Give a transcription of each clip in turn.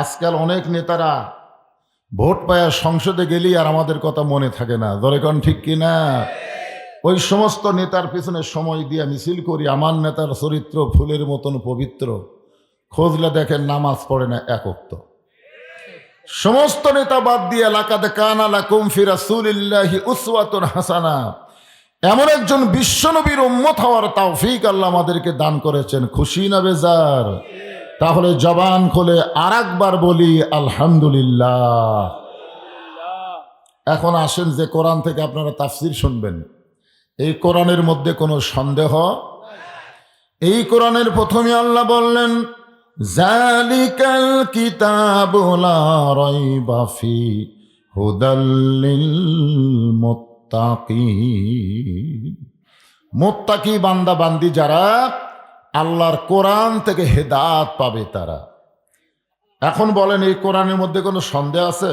আজকাল অনেক নেতারা ভোট পায়া সংসদে গেলেই আর আমাদের কথা মনে থাকে না, ধরে কোন ঠিক কিনা? ওই সমস্ত নেতার পিছনে সময় দিয়ে মিছিল করি, আমার নেতার চরিত্র ফুলের মতন পবিত্র, খোঁজলে দেখেন নামাজ পড়ে না এক ওয়াক্ত। সমস্ত নেতা বাদ দিয়ে লাকাদ কানা লাকুম ফি রাসূলিল্লাহি উসওয়াতুন হাসানা, এমন একজন বিশ্বনবীর উম্মত হওয়ার তৌফিক আল্লাহ আমাদেরকে দান করেছেন। খুশি না বেজার? তাহলে জবান খুলে আরেকবার বলি আলহামদুলিল্লাহ। এখন আসেন যে কোরআন থেকে আপনারা তাফসীর শুনবেন, এই কোরআনের মধ্যে কোনো সন্দেহ, এই কোরআনের প্রথমে আল্লাহ বললেন জালিকাল কিতাবু লা রাইবা ফি হুদাল লিল মুত্তাকিন। মুত্তাকি বান্দা বান্দি যারা আল্লাহর কোরআন থেকে হেদায়েত পাবে তারা। এখন বলেন এই কোরআনের মধ্যে কোনো সন্দেহ আছে?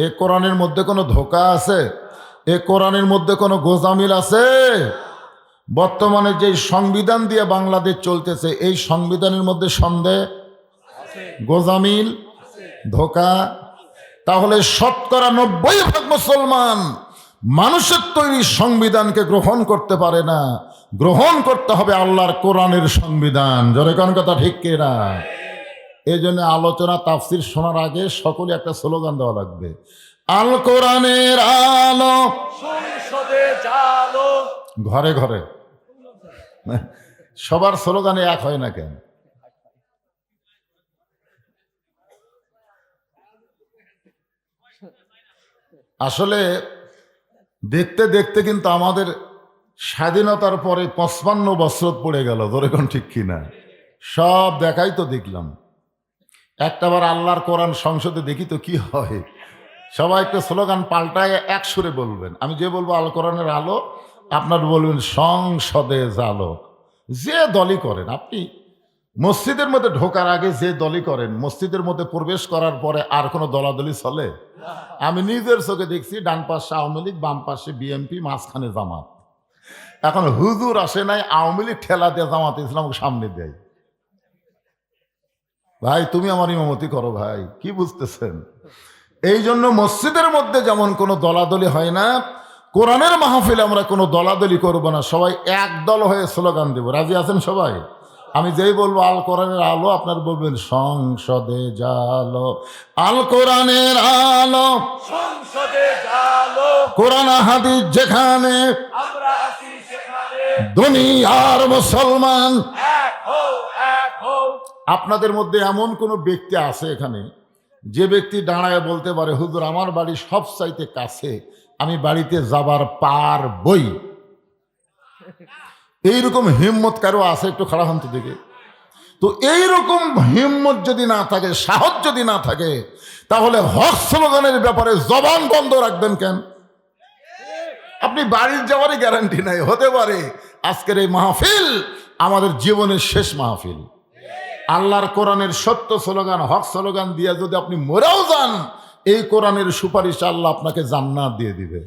এই কোরআনের মধ্যে কোনো ধোঁকা আছে? এই কোরআনের মধ্যে কোনো গোজামিল আছে? বর্তমানে যে সংবিধান দিয়ে বাংলাদেশ চলতেছে, এই সংবিধানের মধ্যে সন্দেহ, গোজামিল, ধোঁকা? তাহলে শতকরা 90% মুসলমান মানুষের তৈরি সংবিধানকে গ্রহণ করতে পারে না। গ্রহণ করতে হবে আল্লাহর কোরআনের সংবিধান। জোরে কোন কথা ঠিক কিনা? এই জন্য আলোচনা তাফসীর শোনার আগে সকলে একটা স্লোগান দেওয়া লাগবে, আল কোরআনের আলো সংসদে জালো। ঘরে ঘরে সবার স্লোগানে এক হয় না কেন? আসলে দেখতে দেখতে কিন্তু আমাদের স্বাধীনতার পরে 55 বছর পড়ে গেল। ধরে কোন ঠিক কিনা? সব দেখাই তো দেখলাম, একটাবার আল্লাহর কোরআন সংসদে দেখি তো কি হয়। সবাই একটু স্লোগান পাল্টায় এক সুরে বলবেন। আমি যে বলবো আল কোরআনের আলো, আপনার বলবেন সংসদে জালো। যে দলই করেন আপনি, মসজিদের মধ্যে ঢোকার আগে যে দলই করেন, মসজিদের মধ্যে প্রবেশ করার পরে আর কোনো দলাদলি চলে? আমি নিজের চোখে দেখছি, ডান পাশে আওয়ামী লীগ, বাম পাশে বিএনপি, মাঝখানে জামাত। এখন হুজুর আসে নাই, আওয়ামী লীগ ঠেলা দিয়ে জামাত ইসলামকে সামনে দেয়। ভাই তুমি আমার ইমামতি করো ভাই, কি বুঝতেছেন? এই জন্য মসজিদের মধ্যে যেমন কোনো দলাদলি হয় না, কোরআনের মাহফিলে আমরা কোনো দলাদলি করব না, সবাই এক দল হয়ে স্লোগান দেব। রাজি আছেন সবাই? আমি যেই বলবো আল কোরআনের আলো, আপনার বলবেন সংসদে জালো। আল কোরআনের আলো সংসদে জালো। কোরআন হাদিস যেখানে আমরা আছি সেখানে দুনিয়ার মুসলমান এক হও, এক হও। আপনাদের মধ্যে এমন কোন ব্যক্তি আছে এখানে যে ব্যক্তি দাঁড়ায় বলতে পারে হুজুর আমার বাড়ি সব চাইতে কাছে, আমি বাড়িতে যাবার পারবই? এইরকম হিম্মত কারো আছে? একটু খাড়া হন তো দেখে। তো এইরকম হিম্মত যদি না থাকে, সাহস যদি না থাকে, তাহলে হক স্লোগানের ব্যাপারে জবান বন্ধ রাখবেন কেন? আপনি বাড়ির যাওয়ারই গ্যারান্টি নাই। হতে পারে আজকের এই মাহফিল আমাদের জীবনের শেষ মাহফিল। আল্লাহর কোরআনের সত্য স্লোগান, হক স্লোগান দিয়ে যদি আপনি মরেও যান, এই কোরআনের সুপারিশ আল্লাহ আপনাকে জান্নাত দিয়ে দিবে।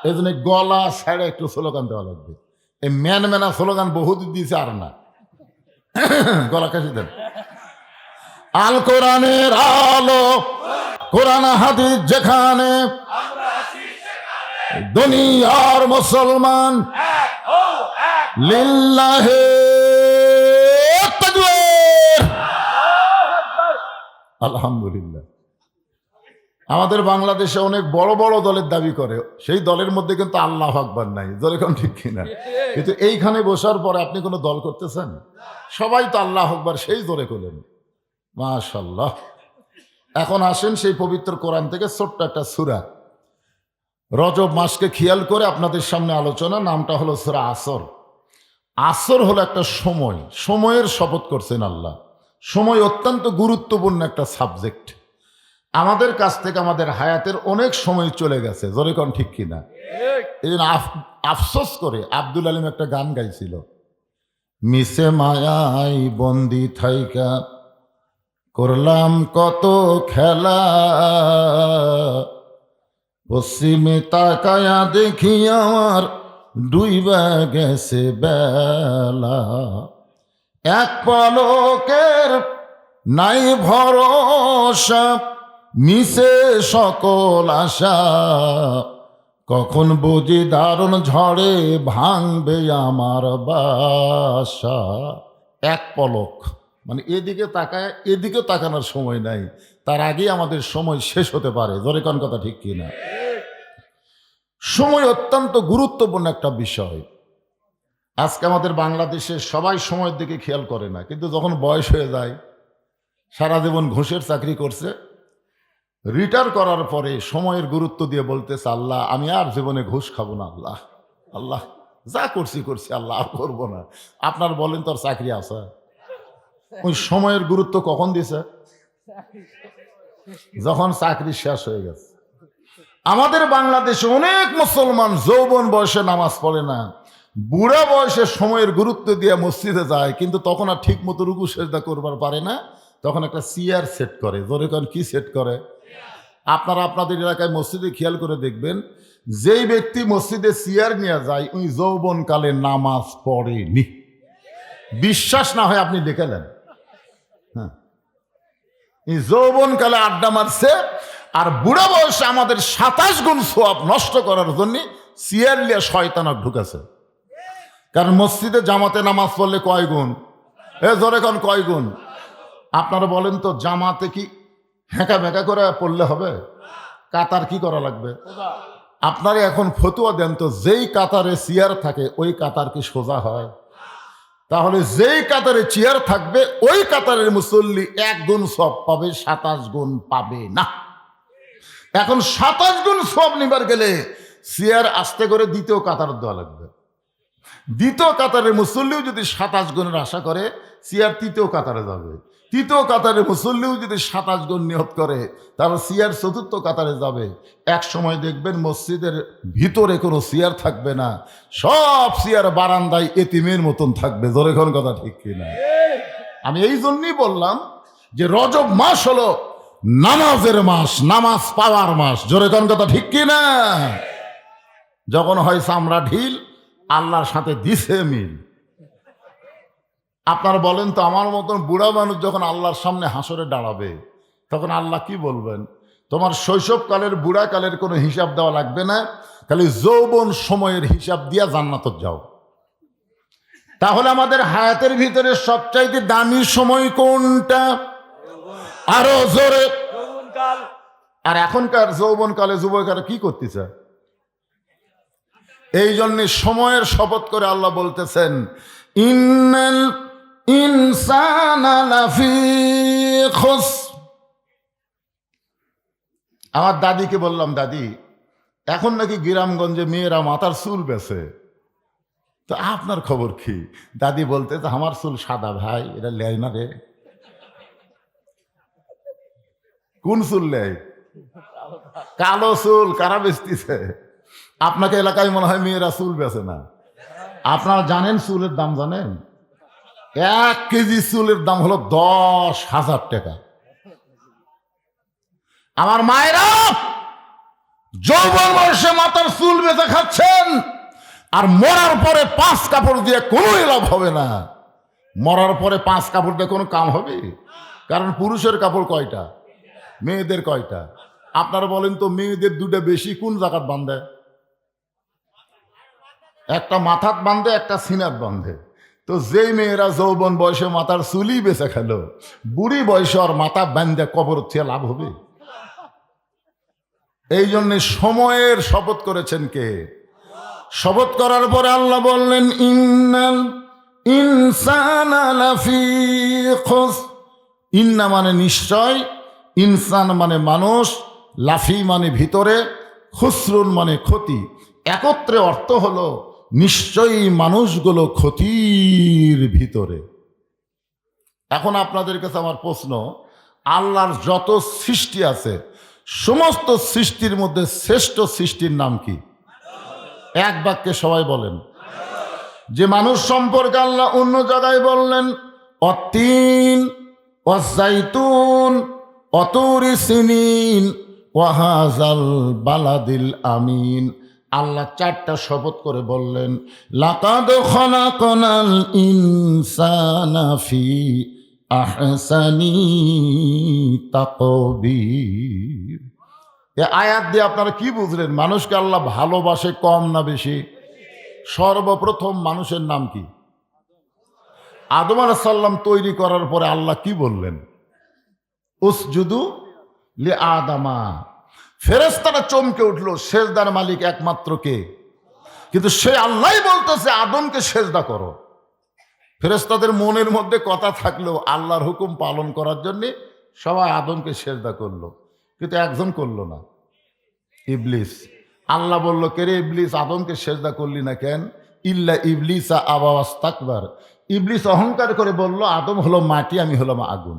এই জন্য গলা ছেড়ে একটু স্লোগান দেওয়া লাগবে। এই ম্যান ম্যানা স্লোগান বহুত দিয়েছে, আর না, গলা কাশি দেন। আল কোরআনের আলো, কোরআন হাদিস যেখানে দুনিয়ার মুসলমান লিল্লাহে তাকবীর। আলহামদুলিল্লাহ। আমাদের বাংলাদেশে অনেক বড় বড় দলের দাবি করে, সেই দলের মধ্যে কিন্তু আল্লাহু আকবার নাই। যেরকম ঠিক কিনা? কিন্তু এইখানে বসার পরে আপনি কোনো দল করতেছেন? সবাই তো আল্লাহু আকবার সেই জোরে করলেন, মাশাআল্লাহ। এখন আসেন সেই পবিত্র কোরআন থেকে ছোট্ট একটা সূরা, রজব মাসকে খেয়াল করে আপনাদের সামনে আলোচনা। নামটা হলো সূরা আসর। আসর হলো একটা সময়, সময়ের শপথ করছেন আল্লাহ। সময় অত্যন্ত গুরুত্বপূর্ণ একটা সাবজেক্ট। আমাদের কাছ থেকে আমাদের হায়াতের অনেক সময় চলে গেছে, জোরে কোন ঠিক কিনা? এই জন্য আফসোস করে আব্দুল আলিম একটা গান গাইছিল, মিশে মায়াই বন্দি থাইকা করলাম কত খেলা, পশ্চিমে তাকায়া দেখি আমার ডুইবা গেছে বেলা, এক পলকের নাই ভরসা, মিশে সকল আশা, কখন বুঝি দারুণ ঝড়ে ভাঙবে আমার বাসা। এক পলক, মানে এদিকে তাকায়, এদিকে তাকানোর সময় নাই, তার আগেই আমাদের সময় শেষ হতে পারে। জোরে কোন কথা ঠিক কিনা? সময় অত্যন্ত গুরুত্বপূর্ণ একটা বিষয়। আজকে আমাদের বাংলাদেশে সবাই সময়ের দিকে খেয়াল করে না, কিন্তু যখন বয়স হয়ে যায়, সারা জীবন ঘুষের চাকরি করছে, রিটায়ার করার পরে সময়ের গুরুত্ব দিয়ে বলতেছে, আল্লাহ আমি আর জীবনে ঘুষ খাবো না, আল্লাহ আল্লাহ যা করছি করছি, আল্লাহ আর করবো না। আপনার বলেন তোর চাকরি আছে? ওই সময়ের গুরুত্ব কখন দিছে? যখন চাকরি শেষ হয়ে গেছে। আমাদের বাংলাদেশে অনেক মুসলমান যৌবন বয়সে নামাজ পড়ে না, বুড়া বয়সে সময়ের গুরুত্ব দিয়ে মসজিদে যায়, কিন্তু তখন আর ঠিক মতো রুকু সেজদা করবার পারে না। তখন একটা চেয়ার সেট করে। ধরে কোন কি সেট করে? আপনারা আপনাদের এলাকায় মসজিদে খেয়াল করে দেখবেন, যেই ব্যক্তি মসজিদে চেয়ার নিয়ে যায় ওই যৌবনকালে নামাজ পড়েনি। বিশ্বাস না হয় আপনি দেখে নেন। হ্যাঁ, এই যৌবনকালে আড্ডা মারছে, আর বুড়া বয়সে আমাদের 27 গুণ সোয়াব নষ্ট করার জন্য চেয়ার নিয়ে শয়তানক ঢুকেছে। কারণ মসজিদে জামাতে নামাজ পড়লে কয় গুণ? জোরে কোন কয় গুণ? আপনারা বলেন তো, জামাতে কি হেঁকা বেঁকা করে পড়লে হবে? কাতার কি করা লাগবে? আপনারা এখন ফতুয়া দেন তো, যেই কাতারে চেয়ার থাকে ওই কাতার কি সোজা হয়? তাহলে যেই কাতারে চেয়ার থাকবে ওই কাতারের মুসল্লি 1 গুণ সওয়াব পাবে, 27 গুণ পাবে না। এখন 27 গুণ সওয়াব নিবার গেলে চেয়ার আস্তে করে দ্বিতীয় কাতার দেওয়া লাগবে। দ্বিতীয় কাতারের মুসল্লিও যদি 27 গুণের আশা করে, চেয়ার তৃতীয় কাতারে যাবে। তৃতীয় কাতারে মুসল্লিও যদি 27 গুণ নিয়ত করে, তাহলে চেয়ার চতুর্থ কাতারে যাবে। এক সময় দেখবেন মসজিদের ভিতরে কোনো চেয়ার থাকবে না, সব চেয়ার বারান্দায় এতিমের মতন থাকবে। জোরে কোন কথা ঠিক কিনা? আমি এই জন্যই বললাম যে রজব মাস হলো নামাজের মাস, নামাজ পাওয়ার মাস। জোরে কোন কথা ঠিক কিনা? যখন হয় চামড়া ঢিল, আল্লাহর সাথে দিছে মিল। আপনারা বলেন তো, আমার মতন বুড়া মানুষ যখন আল্লাহর সামনে হাসরে দাঁড়াবে, তখন আল্লাহ কি বলবেন? তোমার শৈশবকালের বুড়াকালের কোনো হিসাব দেওয়া লাগবে না, খালি যৌবন সময়ের হিসাব দিয়া জান্নাতে যাও। তাহলে আমাদের হায়াতের ভিতরে সবচাইতে দামি সময় কোনটা? আরো জোরে। আর এখনকার যৌবনকালে যুবকেরা কি করতেছে? এই জন্যে সময়ের শপথ করে আল্লাহ বলতেছেন, ইন্নাল ইনসানা লাফি খুসর। আমার দাদিকে বললাম, দাদি এখন নাকি গ্রামগঞ্জে মেয়েরা মাথার চুল বেছে, তো আপনার খবর কি? দাদি বলতে, আমার চুল সাদা ভাই, এটা লেয় না রে। কোন চুল লেয়? কালো চুল। কারা বেচতেছে? আপনাকে এলাকায় মনে হয় মেয়েরা চুল বেছে না। আপনারা জানেন চুলের দাম জানেন? 1 কেজি চুলের দাম হলো 10,000 টাকা। আমার মায়েরা যৌবন বয়সে মাথার চুল বেঁচে খাচ্ছেন, আর মরার পরে 5 কাপড় দিয়ে কোনো লাভ হবে না। মরার পরে 5 কাপড় দিয়ে কোনো কাম হবে? কারণ পুরুষের কাপড় কয়টা, মেয়েদের কয়টা? আপনারা বলেন তো, মেয়েদের 2টা বেশি কোন জায়গাত বাঁধে? একটা মাথাত বাঁধে, একটা সিনাত বাঁধে। তো যেই মেয়েরা যৌবন বয়সে মাথার চুলি বেঁচে খেলো, বুড়ি বয়সে আর মাথা বাঁধে কবর থেকে লাভ হবে? এই জন্যে সময়ের শপথ করেছেন কে? শপথ করার পরে আল্লাহ বললেন, ইন্নাল ইনসানা লাফি খুসর। ইন্না মানে নিশ্চয়, ইনসান মানে মানুষ, লাফি মানে ভিতরে, খুসরুন মানে ক্ষতি। একত্রে অর্থ হলো নিশ্চয়ই মানুষগুলো ক্ষতির ভিতরে। এখন আপনাদের কাছে আমার প্রশ্ন, আল্লাহর যত সৃষ্টি আছে সমস্ত সৃষ্টির মধ্যে শ্রেষ্ঠ সৃষ্টির নাম কি? এক বাক্যে সবাই বলেন। যে মানুষ সম্পর্কে আল্লাহ অন্য জায়গায় বললেন, অত্তিন ওয়াজাইতুন অতুরি সিনিন ওয়াহাজাল বালাদিল আমিন। আল্লাহ 4টা শপথ করে বললেন, লাকাদ খালাকনাল ইনসানা ফি আহসানি তাকবীর। এ আয়াত দিয়ে আপনারা কি বুঝলেন? মানুষকে আল্লাহ ভালোবাসে কম না বেশি? সর্বপ্রথম মানুষের নাম কি? আদম আলাইহিস সালাম তৈরি করার পরে আল্লাহ কি বললেন? উসজুদু লি আদামা। ফেরেশতারা চমকে উঠলো, সেজদার মালিক একমাত্র কে? কিন্তু সে আল্লাহই বলতেছে আদমকে সেজদা করো। ফেরেশতাদের মনের মধ্যে কথা থাকলেও আল্লাহর হুকুম পালন করার জন্য সবাই আদমকে সেজদা করলো, কিন্তু একজন করলো না, ইবলিস। আল্লাহ বলল, কে রে ইবলিস, আদমকে সেজদা করলি না কেন? ইল্লা ইবলিসা আবা ওয়াস্তাকবার। ইবলিস অহংকার করে বলল, আদম হলো মাটি, আমি হলাম আগুন।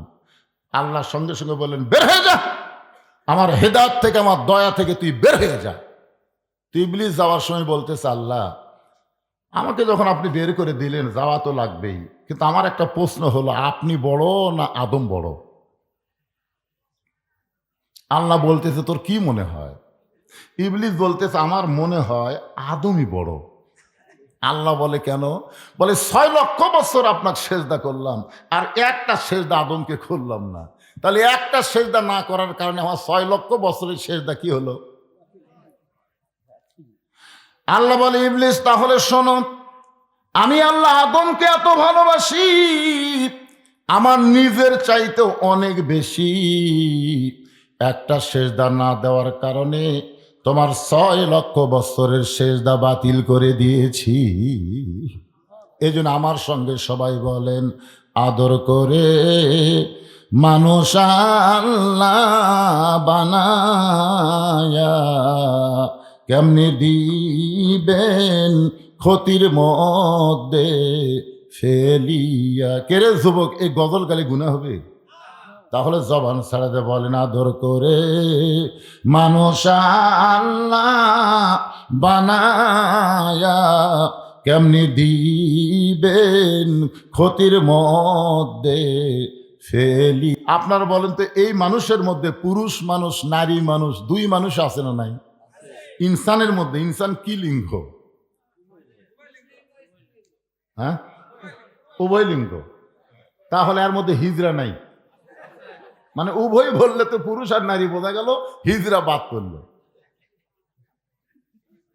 আল্লাহ সঙ্গে সঙ্গে বললেন, বের হয়ে যা, আমার হেদায়েত থেকে, আমার দয়া থেকে তুই বের হয়ে যা। তুই ইবলিস যাওয়ার সময় বলতেছে, আল্লাহ আমাকে যখন আপনি বের করে দিলেন, যাওয়া তো লাগবেই, কিন্তু আমার একটা প্রশ্ন হলো, আপনি বড় না আদম বড়? আল্লাহ বলতেছে, তোর কি মনে হয়? ইবলিস বলতেছে, আমার মনে হয় আদমই বড়। আল্লাহ বলে, কেন? বলে 6 লক্ষ বছর আপনাকে সেজদা করলাম, আর একটা সেজদা আদমকে করলাম না। তাহলে একটা সেজদা না করার কারণে আমার 6 লক্ষ বছরের সেজদা কি হলো? আল্লাহ বলে, ইবলিস তাহলে শোনো, আমি আল্লাহ আদমকে এত ভালোবাসি, আমার নিজের চাইতেও অনেক বেশি। একটা সেজদা না দেওয়ার কারণে তোমার 6 লক্ষ বছরের সেজদা বাতিল করে দিয়েছি। এই জন্য আমার সঙ্গে সবাই বলেন, আদর করে মানুষ আল্লাহ বানায়া কেমনে দিবেন ক্ষতির মধ্যে ফেলিয়া। কে রে যুবক, এই গজল গালি গুনাহ হবে? তাহলে জবান ছাড়াতে বলেন, আদর করে মানুষ আল্লাহ বানায়া কেমনি দিবেন ক্ষতির মধ্যে ফেলি। আপনারা বলেন তো, এই মানুষের মধ্যে পুরুষ মানুষ, নারী মানুষ, দুই মানুষ আছে না নাই? ইনসানের মধ্যে, ইনসান কি লিঙ্গ? হ্যাঁ, উভয় লিঙ্গ। তাহলে এর মধ্যে হিজড়া নাই, মানে উভয় বললে তো পুরুষ আর নারী বোঝা গেল, হিজড়া বাদ করলো।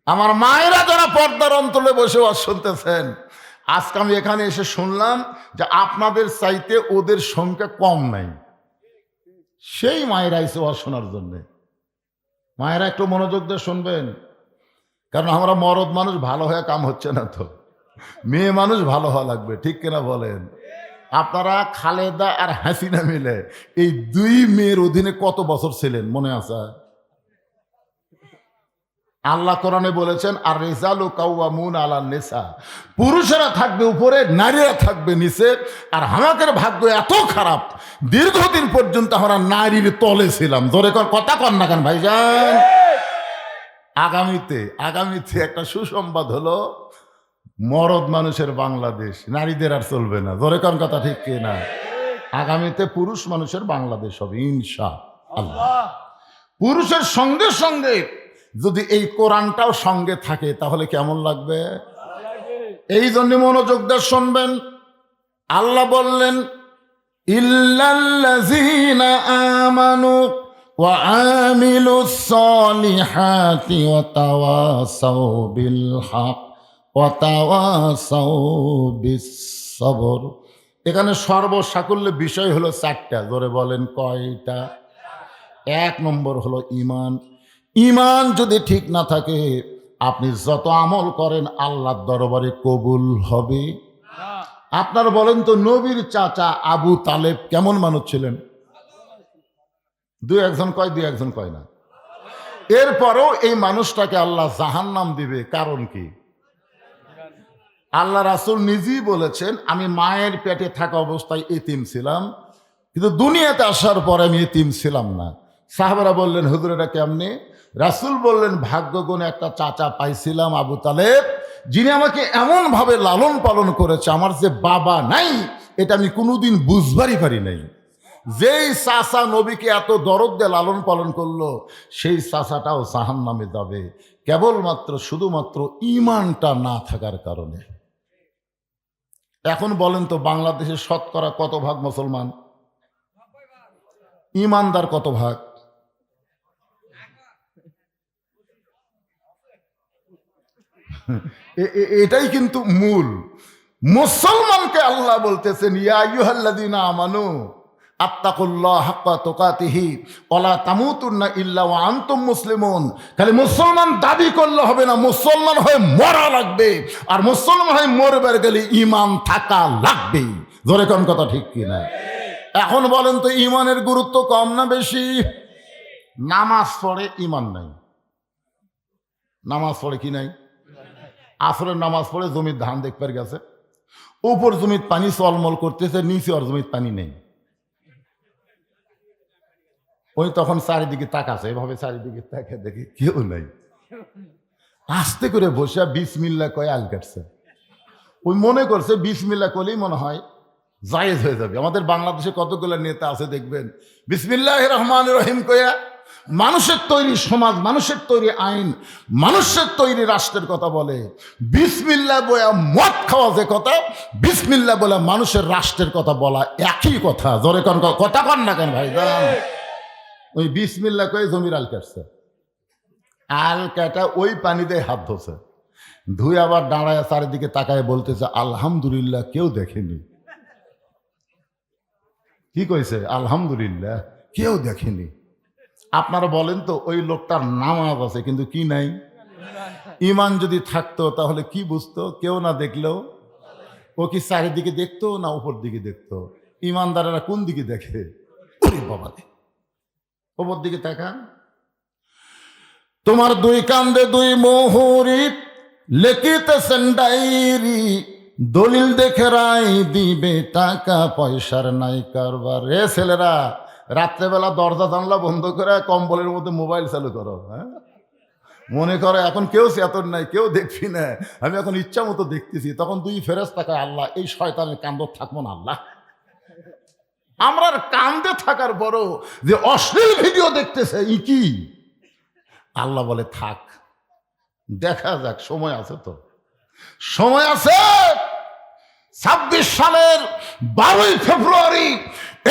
আমার মায়েরা যারা পর্দার অন্তরে বসে ওয়াজ শুনতেছেন, আজকে আমি এখানে এসে শুনলাম যে আপনাদের চাইতে ওদের সংখ্যা কম নাই। সেই মায়েরা এসে ওয়াজ শোনার জন্যে। মায়েরা একটু মনোযোগ দিয়ে শুনবেন, কারণ আমরা মরদ মানুষ ভালো হয়ে কাম হচ্ছে না, তো মেয়ে মানুষ ভালো হওয়া লাগবে, ঠিক কিনা বলেন? আপনারা খালেদা আর হাসিনা মিলে এই দুই মেয়ের অধীনে কত বছর ছিলেন মনে আছে? আল্লাহ কোরআনে বলেছেন, আর রিজালু কাওয়ামুন আলান নিসা, পুরুষেরা থাকবে উপরে, নারীরা থাকবে নিচে। আর আমাদের ভাগ্য এত খারাপ, দীর্ঘদিন পর্যন্ত আমরা নারীর তলে ছিলাম। জোরে কথা কন না কেন ভাইজান? আগামীতে একটা সুসংবাদ হলো, মরদ মানুষের বাংলাদেশ, নারীদের আর চলবে না। জোরে কোন কথা ঠিক কি না? আগামীতে পুরুষ মানুষের বাংলাদেশ হবে ইনশাআল্লাহ। পুরুষের সঙ্গে সঙ্গে যদি এই কোরআনটাও সঙ্গে থাকে তাহলে কেমন লাগবে? এই জন্য মনোযোগ দিয়ে শুনবেন। আল্লাহ বললেন, ইল্লাল্লাযীনা আমানু ওয়া আমিলুস সলিহাতি ওয়া তাওয়াসাউ বিল হক ওয়া তাওয়াসাউ বিস সবর। এখানে সর্বসাকুল্যে বিষয় হলো 4টা। জোরে বলেন কয়টা? 1 নম্বর হলো ঈমান। ঈমান যদি ঠিক না থাকে, আপনি যত আমল করেন আল্লাহর দরবারে কবুল হবে। আপনারা বলেন তো, নবীর চাচা আবু তালেব কেমন মানুষ ছিলেন? দুই একজন কয় না। এরপরও এই মানুষটাকে আল্লাহ জাহান্নাম দিবে, কারণ কি? আল্লাহ রাসূল নিজেই বলেছেন, আমি মায়ের পেটে থাকা অবস্থায় এতিম ছিলাম, কিন্তু দুনিয়াতে আসার পরে আমি এতিম ছিলাম না। সাহাবারা বললেন, হুজুর এটা কেমনে? রাসূল বললেন, ভাগ্যগুণে একটা চাচা পাইছিলাম আবু তালেব, যিনি আমাকে এমনভাবে লালন পালন করেছে, আমার যে বাবা নাই এটা আমি কোনোদিন বুঝবারই পারি নাই। যেই চাচা নবীকে এত দরদ দিয়ে লালন পালন করলো, সেই চাচাটাও জাহান্নামে যাবে, কেবলমাত্র শুধুমাত্র ঈমানটা না থাকার কারণে। এখন বলেন তো বাংলাদেশের শতকরা কত ভাগ মুসলমান? ইমানদার কত ভাগ? এটাই কিন্তু মূল। মুসলমানকে আল্লাহ বলতেছেন ইয়া আইয়ুহাল্লাযীনা আমানু আত্তাকুল্লাহ হাক্কা তুকাতিহি ওয়ালা তামুতুন্না ইল্লা ওয়া আনতুম মুসলিমুন। খালি মুসলমান দাবি করলে হবে না, মুসলমান হয়ে মরা লাগবে, আর মুসলমান হয়ে মরবার গেলে ঈমান থাকা লাগবে। জোরে কোন কথা ঠিক কি না? এখন বলেন তো ঈমানের গুরুত্ব কম না বেশি? নামাজ পড়ে ঈমান নাই। নামাজ পড়ে কি নাই? আসরের নামাজ পড়ে জমির ধান দেখবার গেছে, উপর জমির পানি চলমল করতেছে, নিচে আর জমির পানি নেই। ওই তখন চারিদিকে তাকাছে, এভাবে চারিদিকে তাকে দেখে কেউ নাই, আস্তে করে বসে বিসমিল্লাহ কয়ে আল কাটছে। ওই মনে করছে বিসমিল্লাহ করলেই মনে হয় জায়েজ হয়ে যাবে। আমাদের বাংলাদেশে কতগুলো নেতা আছে দেখবেন বিসমিল্লাহির রহমানির রহিম কয়া মানুষের তৈরি সমাজ, মানুষের তৈরি আইন, মানুষের তৈরি রাষ্ট্রের কথা বলে। বিসমিল্লাহ বয়া মদ খাওয়া যে কথা, বিসমিল্লাহ বলে মানুষের রাষ্ট্রের কথা বলা একই কথা। জোরে কোন কথা কন না কেন ভাই? ওই বিসমিল্লাহ কয়ে জমির আল কাটছে, আল কাটা ওই পানিতে হাত ধোছে, ধুয়ে আবার দাঁড়ায় চারিদিকে তাকায় বলতেছে আলহামদুলিল্লাহ কেউ দেখেনি। কি কইছে? আলহামদুলিল্লাহ কেউ দেখেনি। আপনারা বলেন তো ওই লোকটার নামাজ আছে কিন্তু কি নাই? ঈমান যদি থাকতো তাহলে কি বুঝতো? কেউ না দেখলেও ও কি চারিদিকে দেখতো না উপর দিকে দেখতো? ঈমানদারেরা কোন দিকে দেখে? বাবা উপর দিকে তাকান। তোমার দুই কান্দে দুই মোহরি লেখিতেছেন ডায়েরি, দলিল দেখে রায় দিবে, টাকা পয়সার নাই কারবার। রে ছেলেরা, রাত্রেবেলা দরজা জানলা বন্ধ করে কম্বলের মধ্যে মোবাইল চালু করো। হ্যাঁ, মনে করে এখন কেউ চেতন নাই, কেউ দেখবি না, আমি এখন ইচ্ছা মতো দেখতেছি। তখন দুই ফেরেশতা কয় আল্লাহ এই শয়তানের কান্দ থাকবো না আল্লাহ। আমরা কান্দে থাকার বড় যে অশ্লীল ভিডিও দেখতেছে ই কি? আল্লাহ বলে থাক, দেখা যাক, সময় আছে তো, সময় আছে। 26 সালের 12ই ফেব্রুয়ারি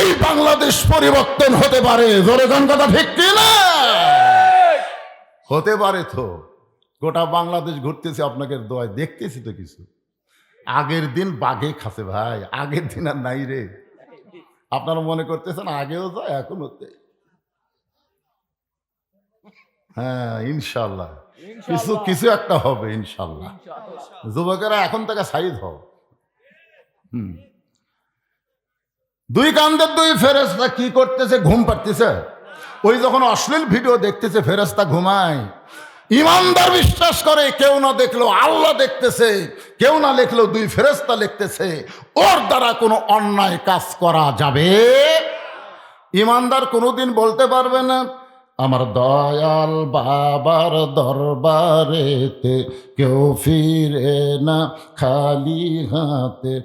এই বাংলাদেশ পরিবর্তন হতে পারে। জোরে কোন কথা ঠিক কি না? হতে পারে তো। গোটা বাংলাদেশ ঘুরতেছি আপনাদের দোয়ায়, দেখতেছি তো কিছু। আগের দিন বাঘে খাসে ভাই, আগের দিন আর নাই রে। আপনারা মনে করতেছেন আগেও যায় এখন হতে। হ্যাঁ ইনশাল্লাহ কিছু কিছু একটা হবে ইনশাল্লাহ। যুবকেরা এখন থেকে সাইদ হও। দুই কান্দের দুই ফেরেশতা কি করতেছে? ঘুম পাড়তেছে। ওই যখন অশ্লীল ভিডিও দেখতেছে ফেরেশতা ঘুমায়। ইমানদার বিশ্বাস করে কেউ না দেখলেও আল্লাহ দেখতেছে, কেউ না লিখলেও দুই ফেরেশতা লিখতেছে। ওর দ্বারা কোনো অন্যায় কাজ করা যাবে। ইমানদার কোনোদিন বলতে পারবে না আমার দয়াল বাবার দরবারেতে কেউ ফিরে না খালি হাতে।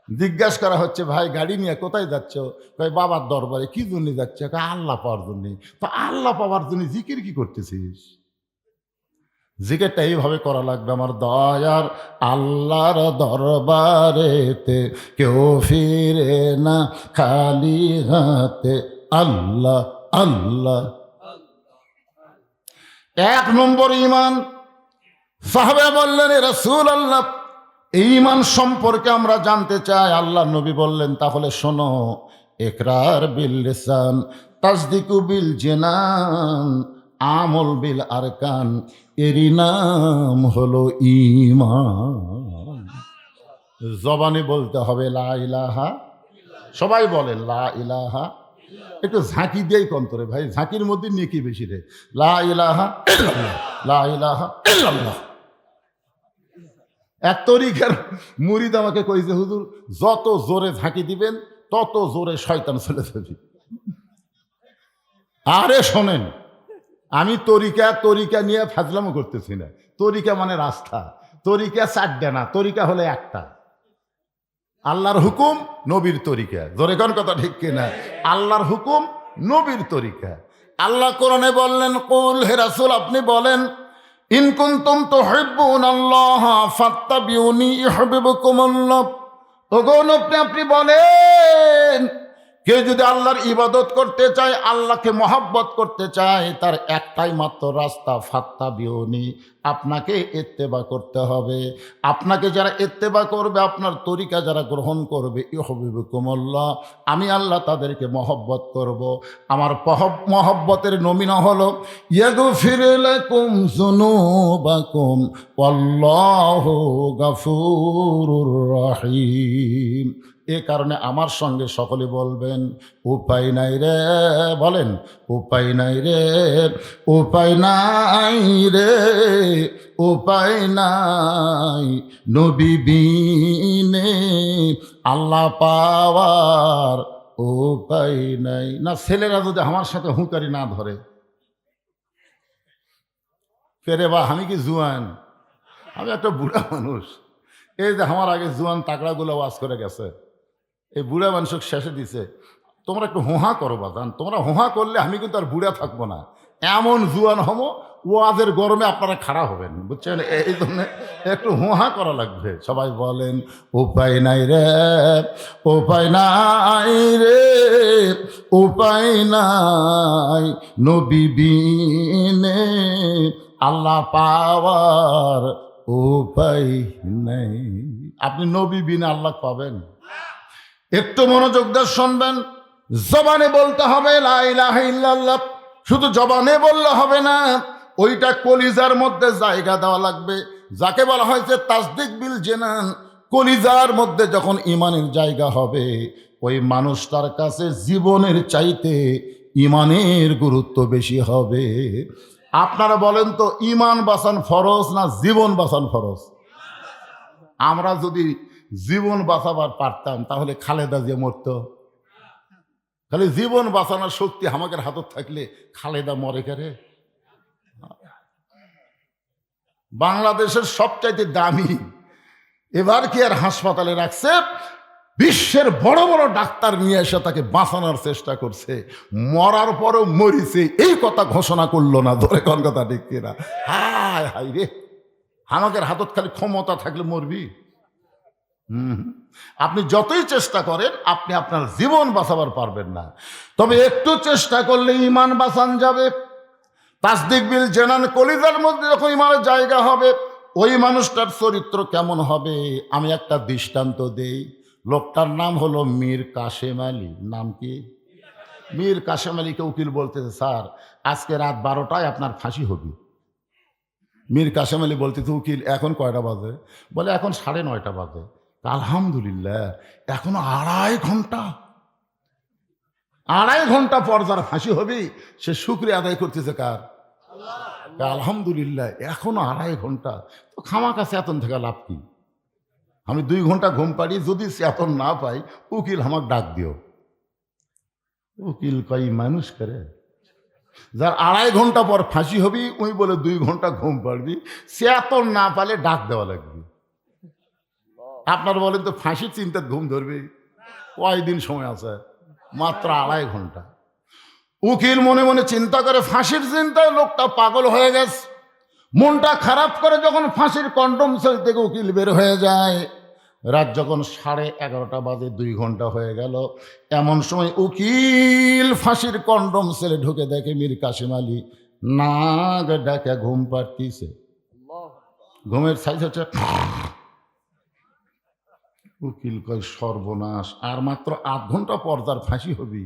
জিজ্ঞাসা করা হচ্ছে ভাই গাড়ি নিয়ে কোথায় যাচ্ছ? ভাই বাবার দরবারে। কি জন্য যাচ্ছে? আল্লাহ পাওয়ার জন্য। তো আল্লাহ পাওয়ার জন্য জিকির কি করতেছিস? জিকিরটা এইভাবে করা লাগবে আমার দয়ার আল্লাহর দরবারেতে কেউ ফিরে না খালি হাতে। আল্লাহ আল্লাহ। 1 নম্বর ঈমান। সাহাবা বললেন এ রাসূলুল্লাহ এই ঈমান সম্পর্কে আমরা জানতে চাই। আল্লাহ নবী বললেন তাহলে শোনো, ইকরার বিল লিসান তাসদিকু বিল জিনান আমল বিল আরকান, এরই নাম হলো ঈমান। জবানে বলতে হবে লা ইলাহা, সবাই বলে লা ইলাহা। একটু ঝাঁকি দিয়েই কন্তরে ভাই, ঝাঁকির মধ্যে নেকি বেশি রে। লা ইলাহা ইল্লাল্লাহ, লা ইলাহা ইল্লাল্লাহ। এক তরিকার মুরিদ আমাকে কইছে হুজুর যত জোরে ঝাঁকি দিবেন তত জোরে শয়তান চলে যাবে। আরে শোনেন, আমি তরিকা নিয়ে ফাজলামো করতেছি না। তরিকা মানে রাস্তা, তরিকা 4টা না, তরিকা হলে একটা। আল্লাহর হুকুম, নবীর তরিকা। জোরে কোন কথা ঠিক কিনা? আল্লাহর হুকুম, নবীর তরিকা। আল্লাহ কোরআনে বললেন কুল, হে রাসূল আপনি বলেন ইন কুনতুম তুহিব্বুনাল্লাহ ফাত্তাবিউনি ইউহিব্বুকুমুল্লাহ। ওগো নবী, আপনি বলেন, কেউ যদি আল্লাহর ইবাদত করতে চায়, আল্লাহকে মহব্বত করতে চায়, তার একটাই মাত্র রাস্তা, ফাত্তাবিউনি, আপনাকে ইত্তেবা করতে হবে। আপনাকে যারা ইত্তেবা করবে, আপনার তরিকা যারা গ্রহণ করবে, ইউহিব্বুকুমুল্লাহ, আমি আল্লাহ তাদেরকে মহব্বত করব। আমার মহব্বতের নমিনা হলো ইয়াগফির লাকুম যুনুবাকুম ওয়াল্লাহু গফুরুর রহিম। এ কারণে আমার সঙ্গে সকলে বলবেন, উপায় নাই রে, বলেন, উপায় নাই রে, উপায় নাই রে, উপায় নাই নবী বিনে আল্লাহ পাওয়ার উপায় নাই। না, ছেলেরা যদি আমার সাথে হুঁকারি না ধরে, ফেরে বা আমি কি জুয়ান? আমি একটা বুড়া মানুষ। এই যে আমার আগে জুয়ান তাকড়াগুলো ওয়াজ করে গেছে, এই বুড়া মানুষক শেষে দিছে, তোমরা একটু হোহা করো বাজান, তোমরা হোহা করলে আমি কিন্তু আর বুড়া থাকবো না, এমন জুয়ান হবো, ওয়াজের গরমে আপনারা খাড়া হবেন, বুঝছেন? এই জন্য একটু হোহা করা লাগবে। সবাই বলেন, উপায় নাই রে, উপায় নাই রে, উপায় নাই নবী বিনে আল্লাহ পাওয়ার উপায় নাই। আপনি নবী বিনে আল্লাহ পাবেন? একটু মনোযোগ দিয়ে শুনবেন। জবানে বলতে হবে লা ইলাহা ইল্লাল্লাহ, শুধু জবানে বললে হবে না, ওইটা কলিজার মধ্যে জায়গা দেওয়া লাগবে। যাকে বলা হয়েছে তাসদিক বিল জানান, কলিজার মধ্যে যখন ইমানের জায়গা হবে, ওই মানুষটার কাছে জীবনের চাইতে ইমানের গুরুত্ব বেশি হবে। আপনারা বলেন তো, ইমান বাঁচান ফরজ না জীবন বাঁচান ফরজ? আমরা যদি জীবন বাঁচাবার পারতাম তাহলে খালেদা জিয়া মরত। খালি জীবন বাঁচানোর শক্তি আমাদের হাতত থাকলে খালেদা মরে কেরে? বাংলাদেশের সবচাইতে দামি, এবার কি আর হাসপাতালে রাখছে, বিশ্বের বড় বড় ডাক্তার নিয়ে এসে তাকে বাঁচানোর চেষ্টা করছে, মরার পরও মরিছে এই কথা ঘোষণা করলো না। ধরে কোন কথা ঠিক কিনা? হায় হায় রে, আমাদের হাতত খালি ক্ষমতা থাকলে মরবি। আপনি যতই চেষ্টা করেন, আপনি আপনার জীবন বাঁচাবার পারবেন না। তবে একটু চেষ্টা করলে ইমান বাঁচান যাবে। তাসদিক বিল জানান, কলিজার মধ্যে যখন ইমানের জায়গা হবে, ওই মানুষটার চরিত্র কেমন হবে। আমি একটা দৃষ্টান্ত দেই। লোকটার নাম হলো মীর কাশেম আলী। নাম কি? মীর কাশেম আলীকে উকিল বলতেছে, স্যার আজকে রাত 12টায় আপনার ফাঁসি হবে। মীর কাশেম আলী বলতেছে, উকিল এখন কয়টা বাজে? বলে এখন 9:30 বাজে। আলহামদুলিল্লাহ, এখনো 2.5 ঘন্টা। 2.5 ঘন্টা পর যার ফাঁসি হবে, সে শুকরিয়া আদায় করতেছে কার? আলহামদুলিল্লাহ, এখনো 2.5 ঘন্টা। তো খামাকা চেতন থেকে লাভ কি? আমি 2 ঘন্টা ঘুম পাড়ি, যদি চেতন না পাই, উকিল আমাকে ডাক দিও। উকিল কই মানুষ করে? যার 2.5 ঘন্টা পর ফাঁসি হবি, ওই বলে 2 ঘন্টা ঘুম পাড়বি, চেতন না পালে ডাক দেওয়া লাগবে। আপনার বলেন তো, ফাঁসির চিন্তায় ঘুম ধরবে? কয়দিন সময় আছে? মাত্র 2.5 ঘন্টা। উকিল মনে মনে চিন্তা করে, ফাঁসির চিন্তায় লোকটা পাগল হয়ে গেছে। মনটা খারাপ করে যখন ফাঁসির কন্ডম সেল থেকে উকিল বের হয়ে যায়, রাত যখন 11:30 বাজে, 2 ঘন্টা হয়ে গেল, এমন সময় উকিল ফাঁসির কন্ডম সেলে ঢুকে দেখে মীর কাশেম আলী নাক ডাকে ঘুম পাড়তিছে। ঘুমের সাইজ হচ্ছে। উকিল কয় সর্বনাশ, আর মাত্র 8 ঘন্টা পর তার ফাঁসি হবি,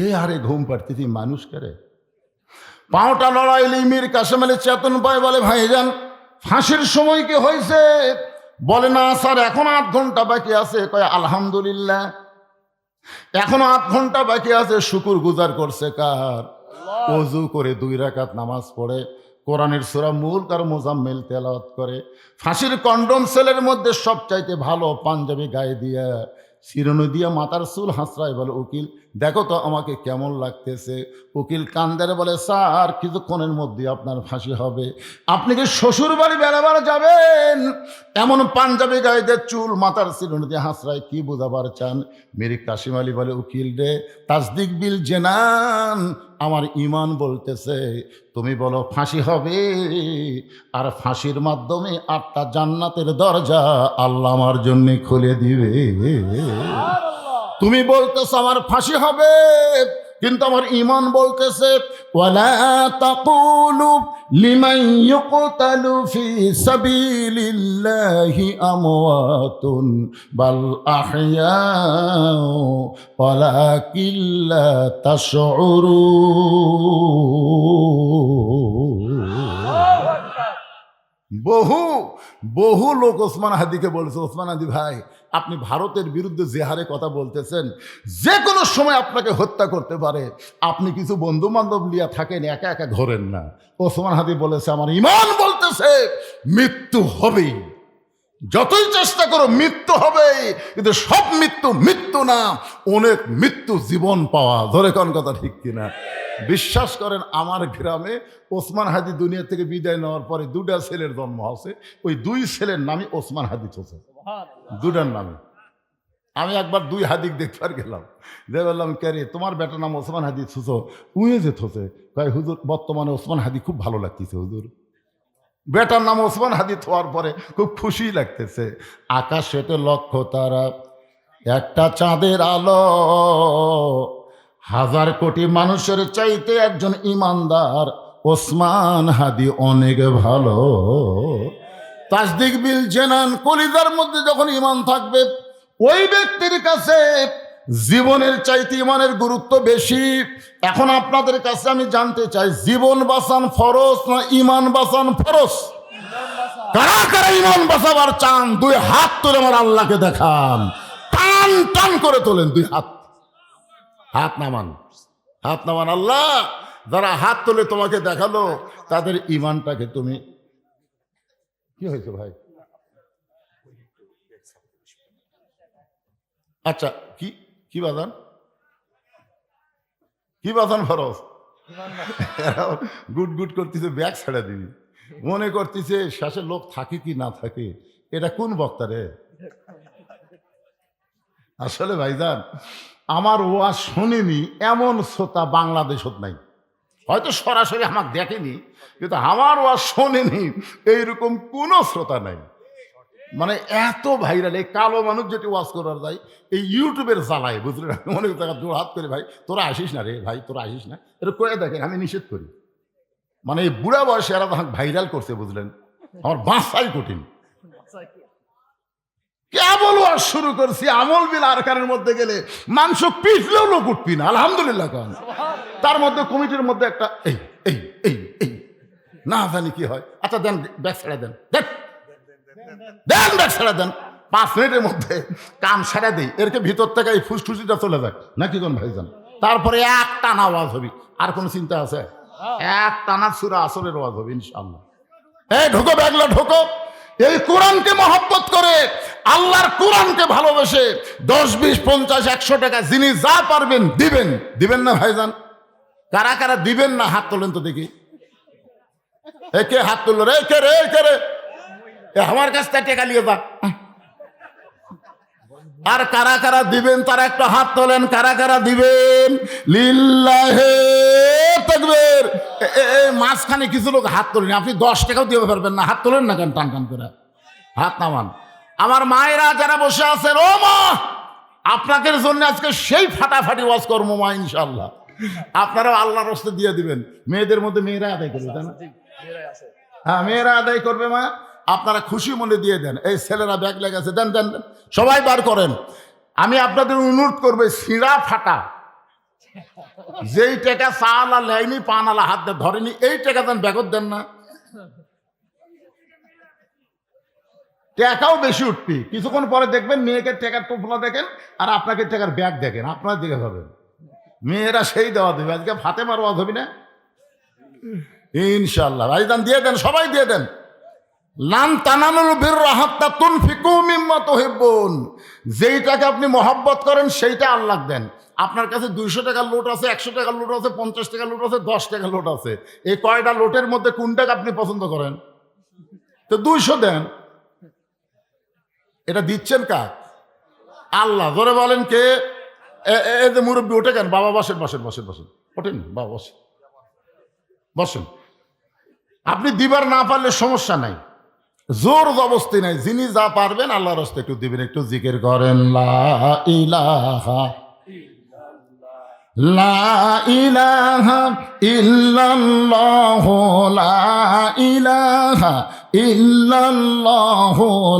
এ আরে ঘুম পাড়তেছি মানুষ করে। পাওটা লড়াইলে মীর কাশেম আলী চেতন পায়, বলে ভাইজান ফাঁসির সময় কি হয়েছে? বলে না স্যার, এখন 8 ঘন্টা বাকি আছে। কয় আলহামদুলিল্লাহ, এখনো 8 ঘন্টা বাকি আছে। শুকুর গুজার করছে কার? ওযু করে 2 রাকাত নামাজ পড়ে, কোরআনের সূরা মুলক আর মুজাম্মিল তেলাওয়াত করে, ফাঁসির কন্ডম সেলের মধ্যে সবচাইতে ভালো পাঞ্জাবি গায়ে দিয়া, শিরোনো দিয়া মাথার চুল হাঁচড়ায়, বলে উকিল দেখো তো আমাকে কেমন লাগতেছে। উকিল কান্দারে বলে, স্যার কিছুক্ষণের মধ্যে আপনার ফাঁসি হবে। আপনি কি শ্বশুর বাড়ি বেড়াবার যাবেন? এমন পাঞ্জাবি গায়ে দিয়ে চুল মাথার শিরোনো দিয়ে হাঁচড়ায়, কি বোঝাবার চান? মীর কাশেম আলী বলে, উকিল রে, তাসদিক বিল জানান, আমার ইমান বলতেছে তুমি বলো ফাঁসি হবে, আর ফাঁসির মাধ্যমে 8টা জান্নাতের দরজা আল্লাহ আমার জন্য খুলে দিবে। তুমি বলতেছো আমার ফাঁসি হবে, কিন্তু আমার ঈমান বলতেছে ওয়ালা তাকুলু লিমান ইউকতালু ফি সাবিলিল্লাহি আমওয়াতুন বাল আহইয়াউ ওয়ালাকিন লা তাশউরুন। বহু বহু লোক ওসমান হাদিকে বলেছে, ওসমান হাদি ভাই আপনি ভারতের বিরুদ্ধে যে হারে কথা বলতেছেন, যে কোনো সময় আপনাকে হত্যা করতে পারে, আপনি কিছু বন্ধু বান্ধব লিয়া থাকেন, একা একা ধরেন না। ওসমান হাদি বলেছে আমার ঈমান বলতেছে মৃত্যু হবেই, যতই চেষ্টা করো মৃত্যু হবে, কিন্তু সব মৃত্যু মৃত্যু না, অনেক মৃত্যু জীবন পাওয়া। ধরে কোন কথা ঠিক কিনা? বিশ্বাস করেন আমার গ্রামে ওসমান হাদি দুনিয়া থেকে বিদায় নেওয়ার পরে 2টা ছেলের জন্ম হয়েছে, ওই 2 ছেলের নামই ওসমান হাদি থোছে, 2টার নামে। আমি একবার 2 হাদিক দেখবার গেলাম, যে বললাম কে রে তোমার বেটার নাম ওসমান হাদি থুছো, উয়ে যে থোছে, কয় হুজুর বর্তমানে ওসমান হাদি খুব ভালো লাগতেছে হুজুর। বেটার নাম ওসমান হাদি হওয়ার পরে খুব খুশি লাগতেছে। আকাশেতে লক্ষ তারা, একটা চাঁদের আলো, 1000 কোটি মানুষের চাইতে একজন ইমানদার ওসমান হাদি অনেক ভালো। তাসদিক বিল জেনান, কলিজার মধ্যে যখন ইমান থাকবে ওই ব্যক্তির কাছে জীবনের চাইতে ইমানের গুরুত্ব বেশি। এখন আপনাদের কাছে আমি জানতে চাই, জীবন বাঁচান ফরজ না ইমান বাঁচান ফরজ? কারা কারা ইমান বাঁচাবার চান 2 হাত তুলে আমার আল্লাহকে দেখান, টান টান করে তোলেন 2 হাত, হাত নামান, হাত নামান। আল্লাহ যারা হাত তুলে তোমাকে দেখালো তাদের ইমানটাকে তুমি, কি হয়েছে ভাই? আচ্ছা কি কি বাজান, কি বাজান ফরজ? গুট গুট করতেছে, ব্যাগ ছেড়ে দিবি, মনে করতেছে শেষে লোক থাকে কি না থাকে। এটা কোন বক্তা রে? আসলে ভাইজান আমার ওয়াজ শোনেনি এমন শ্রোতা বাংলাদেশত নাই, হয়তো সরাসরি আমাকে দেখেনি, কিন্তু আমার ওয়াজ শোনেনি এইরকম কোনো শ্রোতা নাই। মানে এত ভাইরাল, এই কালো মানুষ যেটি ওয়াজ করার যায় এই ইউটিউবের জ্বালায়, বুঝলেন? অনেক জায়গা জোর হাত করে ভাই তোরা আসিস না রে, ভাই তোরা আসিস না, এটা করে দেখেন, আমি নিষেধ করি। মানে এই বুড়া বয়সে এরা ভাইরাল করছে, বুঝলেন? আমার বাঁচাই কঠিন। কেবল ওয়াজ শুরু করছি, আমল বিল আরকানের মধ্যে গেলে মাংস পিছলেও লোক উঠবি না, আলহামদুলিল্লাহ কারণ তার মধ্যে কমিটির মধ্যে একটা এই এই এই এই না জানি কি হয়। আচ্ছা দেন ব্যাগ ছেড়ে দেন, দেন দেন ব্যাগ ছেড়ে দেন, 5 মিনিটের মধ্যে কাম সেরে দিই, এরকে ভিতর থেকে এই ফুসফুসিটা চলে যায় নাকি কোন ভাইজান? তারপরে এক টানা আওয়াজ হবি, আর কোনো চিন্তা আছে? এক টানা সূরা আসরের আওয়াজ হবে ইনশাআল্লাহ। এই ঢোকো ব্যাগলা ঢোকো, এই কোরআনকে মহব্বত করে আল্লাহর কোরআনকে ভালোবেসে 10, 20, 50, 100 টাকা যিনি যা পারবেন দিবেন। দিবেন না ভাইজান? কারা কারা দিবেন না হাত তোলেন তো দেখি। একে হাত তুললো রে, কে রে, কে রে? আমার কাছ থেকে টেকা নিয়ে যা। আর কারা কারা দিবেন তারা একটা হাত তোলেন, কারা কারা দিবেন? লিল্লাহে তাকবীর। মাঝখানে কিছু লোক হাত তোলেন, আপনি 10 টাকাও দিতে পারবেন না, হাত তোলেন না কেন? টান টান করে হাত নামান। আমার মায়েরা যারা বসে আছেন, ও মা আপনাদের জন্য আজকে সেই ফাটাফাটি ওয়াজ করবো মা ইনশাআল্লাহ, আপনারাও আল্লাহর রাস্তায় দিয়ে দিবেন। মেয়েদের মধ্যে মেয়েরা আদায় করবে, তাই না? হ্যাঁ মেয়েরা আদায় করবে মা, আপনারা খুশি মনে দিয়ে দেন। এই ছেলেরা ব্যাগ লেগেছে, দেন দেন দেন, সবাই বার করেন। আমি আপনাদের অনুরোধ করবো ছিঁড়া ফাটা যেই টাকা চালা লেয়নি পানালা হাত দিয়ে ধরেনি, এই টাকা দেন, ব্যাগত দেন না, টাকাও বেশি উঠবি। কিছুক্ষণ পরে দেখবেন মেয়েকে টাকার টোপলা দেখেন আর আপনাকে টাকার ব্যাগ দেখেন, আপনার দিকে ভাবেন মেয়েরা সেই দেওয়া দেবে। আজকে ফাতেমার ওয়াজ হবি না ইনশাআল্লাহ? ভাইজান দিয়ে দেন, সবাই দিয়ে দেন। লান তানালুল বিররা হাত্তা তুনফিকু মিম্মা তুহিব্বুন, যেইটাকে আপনি মহব্বত করেন সেইটা আল্লাহ দেন। আপনার কাছে 200 টাকার লোট আছে, 100 টাকার লোট আছে, 50 টাকার লোট আছে, 10 টাকার লোট আছে, এই কয়টা লোটের মধ্যে কোনটাকে আপনি পছন্দ করেন? তো 200 দেন। এটা দিচ্ছেন কার? আল্লাহ। জোরে বলেন কে? এই যে মুরব্বী ওঠে কেন? বাবা বসেন বসেন বসেন বসেন, ওঠেন বাবা বসেন বসেন। আপনি দিবার না পারলে সমস্যা নাই, জোর জবস্তি নাই, যিনি যা পারবেন আল্লাহর রাস্তায় একটু দিবেন, একটু জিকির করেন লা ইলাহা লা ইলাহা ইল্লাল্লাহ লা ইলাহা ইল্লাল্লাহ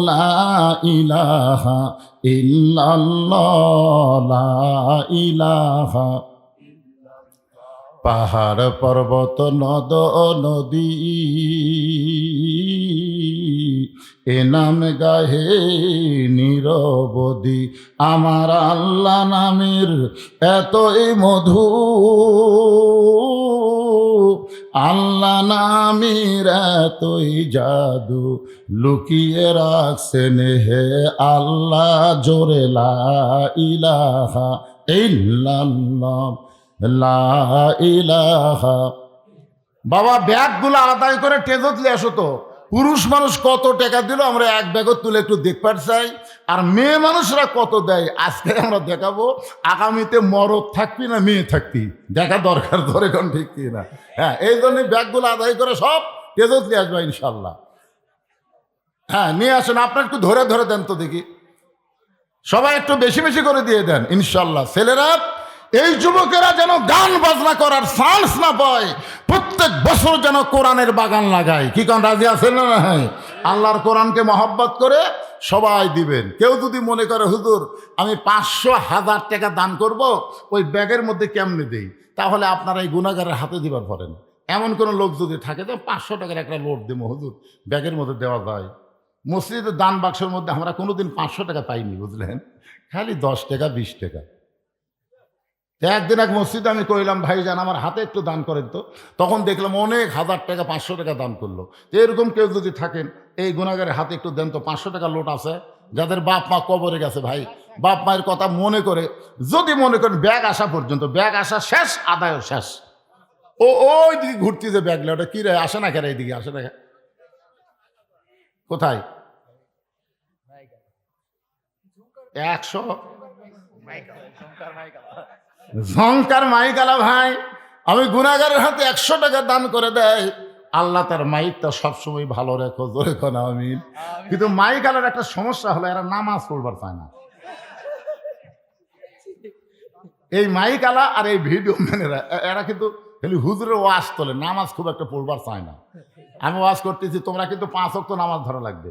লা ইলাহা ইল্লাল্লাহ লা ইলাহা। পাহাড় পর্বত নদ নদী এ নাম গাহে নিরবধি, আমার আল্লাহ নামের এতই মধু, আল্লাহ নামের এতই জাদু, লুকিয়ে রাখছেন হে আল্লাহ জোরে লা ইলাহা ইল্লাল্লাহ লা ইলাহা। বাবা ব্যাগগুলো আদায় করে টেজত নিয়ে আসো তো। পুরুষ মানুষ কত টাকা দিল আমরা এক ব্যাগত তুলে একটু দেখবার চাই, আর মেয়ে মানুষরা কত দেয় আজকে আমরা দেখাবো। আগামীতে মরদ থাকবি না মেয়ে থাকবি দেখা দরকার, ধরে কোন ঠিক কি না। হ্যাঁ, এই জন্য ব্যাগগুলো আদায় করে সব টেজত নিয়ে আসবা ইনশাল্লাহ। হ্যাঁ নিয়ে আসেন, আপনার একটু ধরে ধরে দেন তো দেখি, সবাই একটু বেশি বেশি করে দিয়ে দেন ইনশাল্লাহ। ছেলেরা এই যুবকেরা যেন গান বাজনা করার চান্স না পায়, প্রত্যেক বছর যেন কোরআনের বাগান লাগায়। কি কারণ রাজি আছেন না? হ্যাঁ, আল্লাহর কোরআনকে মহব্বত করে সবাই দিবেন। কেউ যদি মনে করে হুজুর আমি 500,000 টাকা দান করব, ওই ব্যাগের মধ্যে কেমনে দেই, তাহলে আপনারা এই গুনাহগারের হাতে দিবার পারেন। এমন কোনো লোক যদি থাকে তো 500 টাকার একটা লোড দেবো হুজুর ব্যাগের মধ্যে দেওয়া যায়। মসজিদের দান বাক্সের মধ্যে আমরা কোনোদিন 500 টাকা পাইনি, বুঝলেন, খালি 10 টাকা 20 টাকা। একদিন এক মসজিদে আমি কইলাম ভাইজান আমার হাতে একটু দান করেন তো, তখন দেখলাম অনেক 1000 টাকা 500 টাকা দান করলো। তো এরকম কেউ যদি থাকেন এই গুনাহগারের হাতে একটু দেন তো, 500 টাকা লোট আছে যাদের বাপ মা কবরে গেছে, ভাই বাপ মায়ের কথা মনে করে যদি মনে করেন ব্যাগ আসা পর্যন্ত, ব্যাগ আসা শেষ আদায় শেষ, ওই দিকে ঘুরতে যে ব্যাগ ওটা কি রে আসে না কেন, এইদিকে আসে না কোথায় 100 ঝংকার মাইকালা ভাই, আমি গুনাহগারের হাতে 100 টাকা দান করে দেয়, আল্লাহ তার মাইকটা সবসময় ভালো রেখো, জোরে কোনা আমিন। কিন্তু মাইকালার একটা সমস্যা হলো এরা নামাজ পড়বার চায় না। এই মাইকালা আর এই ভিডিও ম্যানেরা এরা কিন্তু খালি হুজুরের ওয়াজ তোলে, নামাজ খুব একটা পড়বার চায় না। আমি ওয়াজ করতেছি তোমরা কিন্তু 5 ওয়াক্ত নামাজ ধরা লাগবে,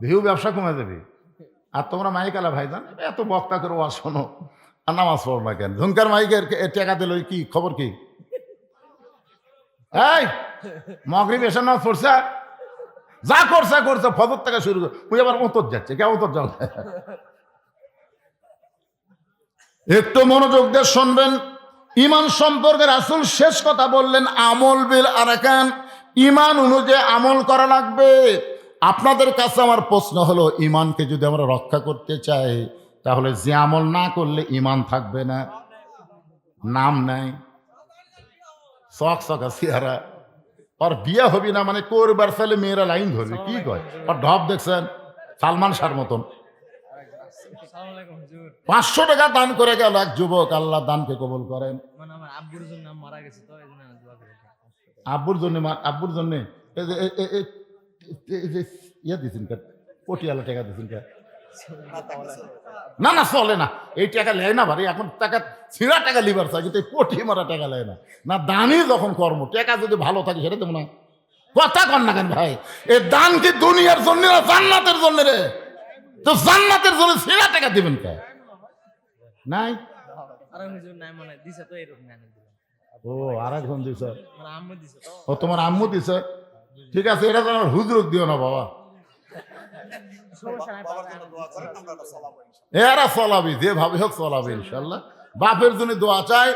ভিউ ব্যবসা কমে যাবে। আর তোমরা মাইকালা ভাইজান এত বক্তা করে ওয়াজ শোনো আর নামাজ পড়ো না কেন? ঝুমকার মাইকের টাকা দিল কি খবর কি? এই মগরিব এসে নামাজ পড়ছে, যা করছে করছে, ফজর থেকে শুরু করে ওই আবার উত্তর যাচ্ছে, কে উত্তর যাও। একটু মনোযোগ দিয়ে শুনবেন। ইমান সম্পর্কে রাসূল শেষ কথা বললেন আমল বিল আরকান, ইমান অনুযায়ী আমল করা লাগবে। আপনাদের কাছে আমার প্রশ্ন হলো, ইমানকে যদি আমরা রক্ষা করতে চাই তাহলে যে আমল না করলে ইমান থাকবে না, নাম নাই চকচকা চেহারা, আর বিয়ে হবি না মানে করবার চাইলে মেয়েরা লাইন ধরবে, কি কয় আর ঢপ দেখছেন সালমান শাহর মতন। 500 টাকা দান করে গেল এক যুবক, আল্লাহ দানকে কবুল করেন। আব্বুর জন্য আব্বুর জন্য ইয়ে দিচ্ছেন পটিয়ালা টাকা দিচ্ছেন কে? না না চলে না, এই টাকা লেয় না ভাই, এখন টাকা ছিঁড়া টাকা লিবার চাই, কিন্তু এই পটি মারা টাকা লেয় না। না দানই যখন কর্ম, টাকা যদি ভালো থাকে সেটা দেবো না, কথা কন না কেন ভাই? এই দান কি দুনিয়ার জন্য না জান্নাতের জন্য রে? তো জান্নাতের জন্য ছিঁড়া টাকা দিবেন কে? নাই ও আর একজন দিছে, ও তোমার আম্মু দিছে, ঠিক আছে, এটা তোমার হুজুর দিও না বাবা, এরা চলাবি যেভাবে হোক চলাবে ইনশাল্লাহ। বাপের জন্য দোয়া চাই,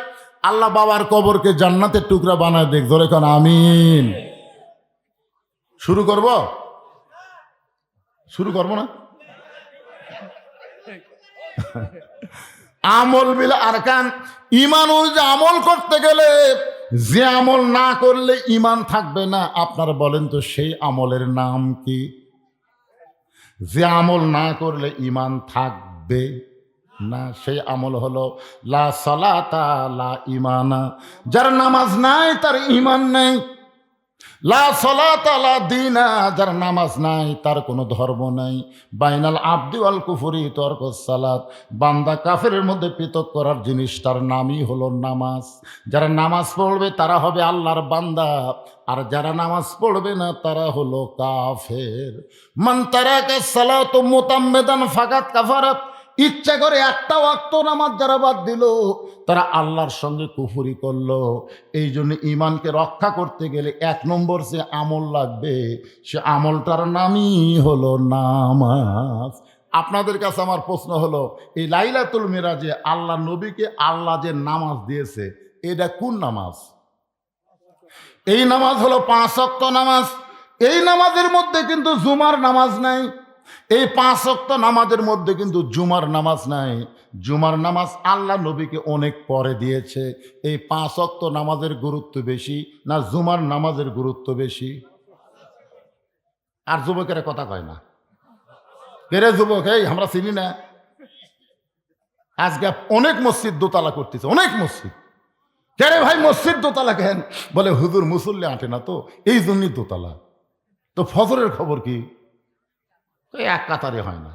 আল্লাহ বাবার কবরকে জান্নাতের টুকরা বানায় দেখ, ধরে কোন আমিন। শুরু করব না? আমল বিল আরকান, ইমান অনুযায়ী আমল করতে গেলে যে আমল না করলে ইমান থাকবে না, আপনারা বলেন তো সেই আমলের নাম কি? যে আমল না করলে ইমান থাকবে, না, সেই আমল হলো লা সালাতা লা ইমানা, যার নামাজ নাই তার ইমান নাই। লা সালাতা লা দীনা, যার নামাজ নাই তার কোনো ধর্ম নাই। বাইনাল আবদি ওয়াল কুফরি তরকুস সালাত, বান্দা কাফেরের মধ্যে পৃথক করার জিনিসটার নামই হলো নামাজ। যারা নামাজ পড়বে তারা হবে আল্লাহর বান্দা, আর যারা নামাজ পড়বে না তারা হলো কাফের। মান তারাকা সালাতু মুতাম্মিদান ফাকাত কাফারা, ইচ্ছা করে একটা ওয়াক্ত নামাজ যারা বাদ দিল তারা আল্লাহর সঙ্গে কুফরি করলো। এই জন্য ইমানকে রক্ষা করতে গেলে এক নম্বর যে আমল লাগবে, সে আমলটার নামই হলো নামাজ। আপনাদের কাছে আমার প্রশ্ন হলো, এই লাইলাতুল মিরাজে আল্লাহ নবীকে আল্লাহ যে নামাজ দিয়েছে, এটা কোন নামাজ? এই নামাজ হলো 5 ওয়াক্ত নামাজ। এই নামাজের মধ্যে কিন্তু জুমার নামাজ নাই। এই 5 ওয়াক্ত নামাজের মধ্যে কিন্তু জুমার নামাজ নাই। জুমার নামাজ আল্লাহ নবীকে অনেক পরে দিয়েছে। এই 5 ওয়াক্ত নামাজের গুরুত্ব বেশি না জুমার নামাজের গুরুত্ব বেশি? আর যুবকেরা কথা কয় না, কেরে যুবক, এই আমরা চিনি না। আজকে অনেক মসজিদ দোতলা করতেছে, অনেক মসজিদ। কেরে ভাই মসজিদ দোতলা কেন? বলে হুজুর মুসল্লি আঁটে না তো, এই জন্যই দোতলা। তো ফজরের খবর কি? এক কাতারে হয় না।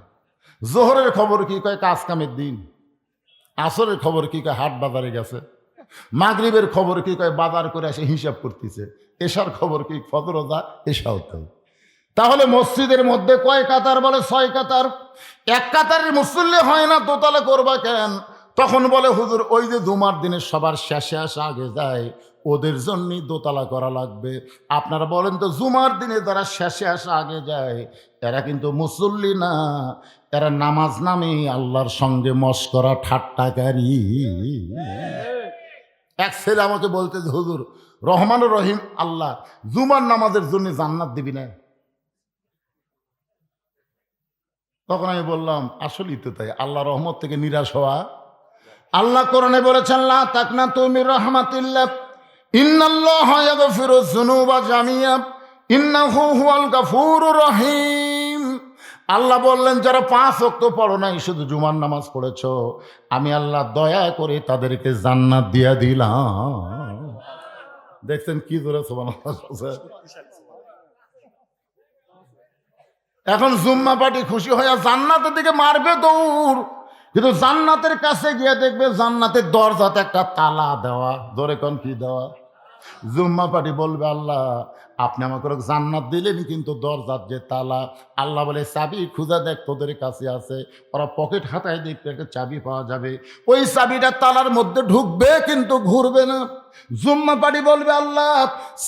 জোহরের খবর কি? কয় কাজ কামের দিন। আসরের খবর কি? কয় হাট বাজারে গেছে। মাগরিবের খবর কি? কয় বাজার করে এসে হিসাব করতেছে। এশার খবর কি? ফজরও যা এশাও তাই। তাহলে মসজিদের মধ্যে কয় কাতার? বলে 6 কাতার। এক কাতারের মুসল্লি হয় না, দোতলা করবা কেন? তখন বলে হুজুর ওই যে জুমার দিনে সবার শেষে আসা আগে যায়, ওদের জন্যই দোতলা করা লাগবে। আপনারা বলেন তো, জুমার দিনে যারা শেষে আসা আগে যায় এরা কিন্তু মুসল্লি না, এরা নামাজ নামে আল্লাহর সঙ্গে মস্করা ঠাট্টাকারী। এক ছেলে আমাকে বলতে, হুজুর রহমানুর রহিম আল্লাহ জুমার নামাজের জন্য জান্নাত দিবি না? তখন আমি বললাম আসলেই তো তাই, আল্লাহ রহমত থেকে নিরাশ হওয়া। আল্লাহ কোরআনে বলেছেন লা তাকনাতু মির রাহমাতিল্লাহ ইন্নাল্লাহা ইয়াগফিরুয যুনুবা জামিআ ইন্নাহু হুয়াল গাফুরুর রহিম। আল্লাহ বললেন যারা 5 ওয়াক্ত পড়ো নাই, শুধু জুমার নামাজ পড়েছো, আমি আল্লাহ দয়া করে তাদেরকে জান্নাত দিয়া দিলাম। দেখছেন কি জোরে সুবহানাল্লাহ। এখন জুম্মা পার্টি খুশি হয়ে জান্নাতের দিকে মারবে দৌড়, কিন্তু জান্নাতের কাছে গিয়ে দেখবে জান্নাতের দরজাতে একটা তালা দেওয়া। ধরে কোন কি দেওয়া? জুম্মা পার্টি বলবে আল্লাহ আপনি আমাকে জান্নাত দিলেন, কিন্তু দরজার যে তালা, আল্লাহ বলে চাবি খুঁজা দেখ তোদের কাছে আছে। ওরা পকেট হাতায় দেখবে একটা চাবি পাওয়া যাবে, ওই চাবিটা তালার মধ্যে ঢুকবে কিন্তু ঘুরবে না। জুম্মা পার্টি বলবে আল্লাহ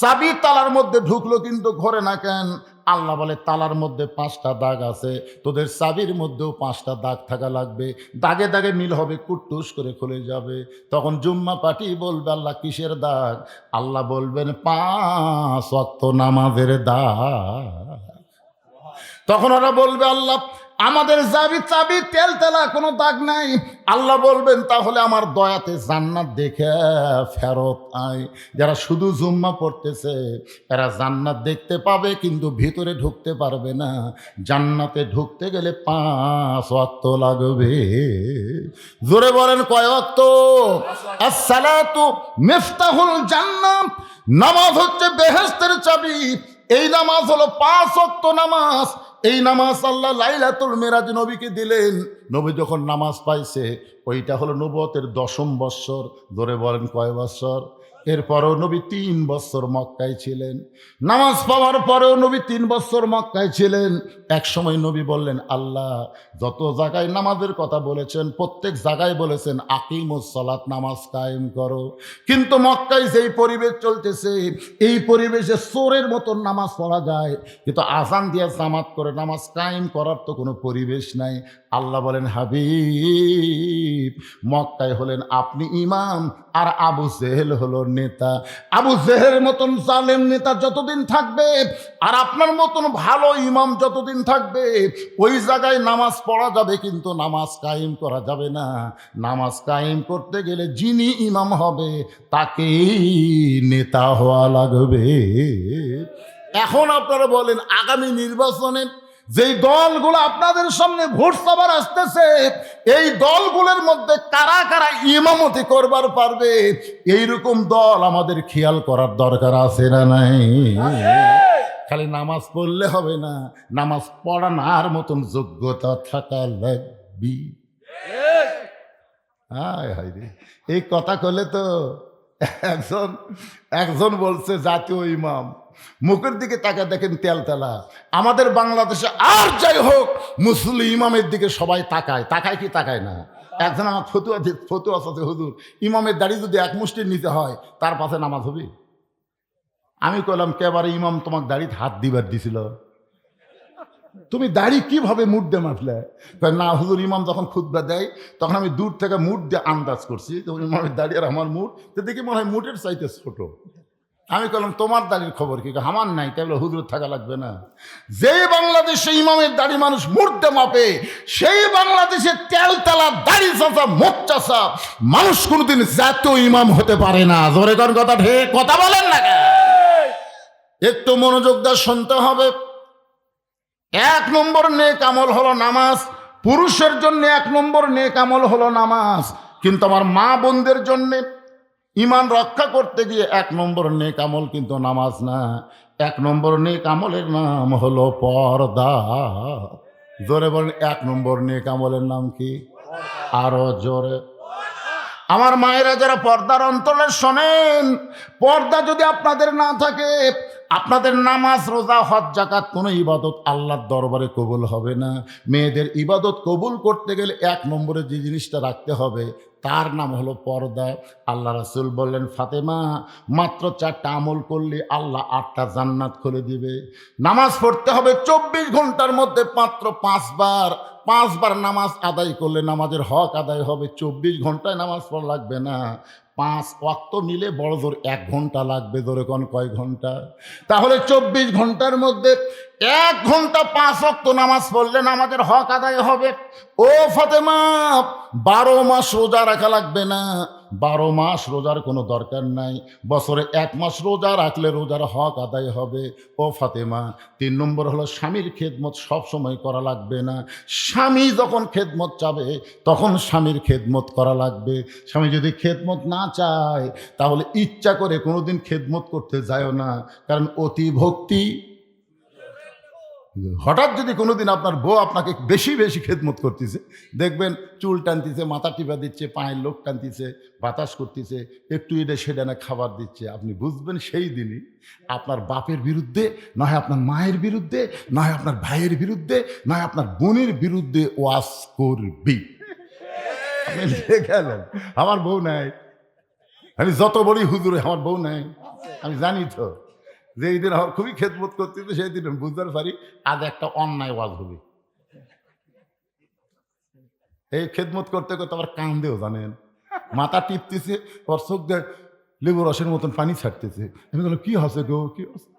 চাবি তালার মধ্যে ঢুকলো কিন্তু ঘোরে না কেন? আল্লাহ বলে তালার মধ্যে 5টা দাগ আছে, তোদের চাবির মধ্যেও 5টা দাগ থাকা লাগবে, দাগে দাগে মিল হবে, কুট্টুস করে খুলে যাবে। তখন জুম্মা পার্টি বলবে আল্লাহ কিসের দাগ? আল্লাহ বলবেন 5 ওয়াক্ত নামাজের দাগ। তখন ওরা বলবে আল্লাহ আমাদের চাবি তেল তেলা কোনো দাগ নাই। আল্লাহ বলবেন তাহলে আমার দয়াতে জান্নাত দেখে ফেরত আয়। যারা শুধু জুম্মা পড়তেছে এরা জান্নাত দেখতে পাবে কিন্তু ভিতরে ঢুকতে পারবে না। জান্নাতে ঢুকতে গেলে 5 ওয়াক্ত লাগবে। জোরে বলেন কয় ওয়াক্ত? আসসালাতু মিফতাহুল জান্নাহ, নামাজ হচ্ছে বেহেশতের চাবি। এই নামাজ হলো 5 ওয়াক্ত নামাজ। এই নামাজ আল্লাহ লাইলাতুল মিরাজ নবীকে দিলেন। নবী যখন নামাজ পাইছে ওইটা হলো নবুয়তের 10ম বৎসর। ধরে বলেন কয় বৎসর? এরপরেও নবী 3 বৎসর মক্কায় ছিলেন। নামাজ পাওয়ার পরেও নবী 3 বৎসর মক্কায় ছিলেন। এক সময় নবী বললেন আল্লাহ যত জায়গায় নামাজের কথা বলেছেন প্রত্যেক জায়গায় বলেছেন আকিমুস সালাত, নামাজ কায়েম করো, কিন্তু মক্কায় যেই পরিবেশ চলতেছে এই পরিবেশে চোরের মতন নামাজ পড়া যায়, কিন্তু আজান দিয়ে জামাত করে নামাজ কায়েম করার তো কোনো পরিবেশ নাই। আল্লাহ বলেন হাবিব মক্কায় হলেন আপনি ইমাম আর আবু জেহেল হলো নেতা। আবু জেহেলের মতন জালেম নেতা যতদিন থাকবে আর আপনার মতন ভালো ইমাম যতদিন থাকবে ওই জায়গায় নামাজ পড়া যাবে কিন্তু নামাজ কায়েম করা যাবে না। নামাজ কায়েম করতে গেলে যিনি ইমাম হবে তাকেই নেতা হওয়া লাগবে। এখন আপনারা বলেন আগামী নির্বাচনে যেই দলগুলো আপনাদের সামনে ভোট সভার আসতেছে, এই দলগুলোর মধ্যে কারা কারা ইমামতি করবার পারবে, এইরকম দল আমাদের খেয়াল করার দরকার আছে না নাই? খালি নামাজ পড়লে হবে না, নামাজ পড়ানোর মতন যোগ্যতা থাকা লাগবে। হায় হায় রে, এই কথা কলে তো একজন একজন বলছে জাতীয় ইমাম, মুখের দিকে তাকে দেখেন তেলতেলা। আমাদের বাংলাদেশে আর যাই হোক, মুসলিম ইমামের দিকে সবাই তাকায়, তাকায় কি তাকায় না? একজন আমার ফতুয়া আছে, হুজুর ইমামের দাড়ি যদি এক মুষ্টির নিতে হয় তার পাশে নামাজ হবে? আমি কইলাম, কেবারে ইমাম তোমাকে দাড়িতে হাত দিবার দিছিল? তুমি দাড়ি কিভাবে মুড দিয়ে মাপলে? না হুজুর, ইমাম যখন খুতবা দেয় তখন আমি দূর থেকে মুড দিয়ে আন্দাজ করছি, তো ইমামের দাড়ি আর আমার মুড তো দেখি মনে হয় মুডের চাইতে ছোট। আমি বললাম, তোমার দাড়ির খবর কি? আমার নাই। তাহলে হুজুর থাকা লাগবে না। যেই বাংলাদেশে ইমামের দাড়ি মানুষ মুড়তে মাপে, সেই বাংলাদেশে তেলতেলা দাড়ি চাচা মোট চাচা মানুষ কোনোদিন জাতীয় ইমাম হতে পারে না। জোরে কোন কথা ঠিক কথা বলেন না? একটু মনোযোগ দিয়ে শুনতে হবে। এক নম্বর নেক আমল হলো নামাজ। পুরুষের জন্য এক নম্বর নেক আমল হলো নামাজ, কিন্তু আমার মা বোনদের জন্যে ইমান রক্ষা করতে গিয়ে এক নম্বর নেক আমল কিন্তু নামাজ না। এক নম্বর নেক আমলের নাম হলো পর্দা। জোরে বলেন, এক নম্বর নেক আমলের নাম কি? আরো জোরে। আমার মায়েরা যারা পর্দার অন্তরে শোনেন, পর্দা যদি আপনাদের না থাকে, আপনাদের নামাজ রোজা হজ যাকাত কোনো ইবাদত আল্লাহর দরবারে কবুল হবে না। মেয়েদের ইবাদত কবুল করতে গেলে এক নম্বরে যে জিনিসটা রাখতে হবে তার নাম হলো পর্দা। আল্লাহ রাসূল বললেন, ফাতেমা মাত্র 4টা আমল করলে আল্লাহ 8টা জান্নাত খুলে দিবে। নামাজ পড়তে হবে 24 ঘন্টার মধ্যে মাত্র 5 বার। 5 বার নামাজ আদায় করলে নামাজের হক আদায় হবে। 24 ঘন্টায় নামাজ পড়া লাগবে না, 5 ওয়াক্ত মিলে বড় জোর 1 ঘন্টা লাগবে। ধরে কোন কয় ঘন্টা? তাহলে 24 ঘন্টার মধ্যে 1 ঘন্টা 5 ওয়াক্ত নামাজ পড়লে নামাজের হক আদায় হবে। ও ফাতেমা, 12 মাস রোজা রাখা লাগবে না, 12 মাস রোজার কোনো দরকার নাই। বছরে 1 মাস রোজা রাখলে রোজার হক আদায় হবে। ও ফাতেমা, 3 নম্বর হলো স্বামীর খেদমত সব সময় করা লাগবে না। স্বামী যখন খেদমত চাবে তখন স্বামীর খেদমত করা লাগবে। স্বামী যদি খেদমত না চায় তাহলে ইচ্ছা করে কোনোদিন খেদমত করতে যায়ও না, কারণ অতি ভক্তি। হঠাৎ যদি কোনোদিন আপনার বউ আপনাকে বেশি বেশি খেদমত করতেছে, দেখবেন চুল টানতেছে, মাথা টিপা দিচ্ছে, পায়ের লোক টানতেছে, বাতাস করতেছে, একটু এটা সেটা না খাবার দিচ্ছে, আপনি বুঝবেন সেই দিনই আপনার বাপের বিরুদ্ধে, নয় আপনার মায়ের বিরুদ্ধে, নয় আপনার ভাইয়ের বিরুদ্ধে, নয় আপনার বোনের বিরুদ্ধে ওয়াজ করবি। গেলেন, আমার বউ নাই, আমি যত বলি হুজুরে আমার বউ নাই, আমি জানি তো যে এই দিন আমার খুবই খেদমত করতেছে, সেই দিন বুঝতে পারি আজ একটা অন্যায় ওয়াজ হবে। এই খেদমত করতে করতে আবার কান্দেও, জানেন, মাথা টিপতেছে, ওর চোখ দিয়ে লেবু রসের মতন পানি ছাড়তেছে। আমি বললাম, কি হচ্ছে গো, কি হচ্ছে?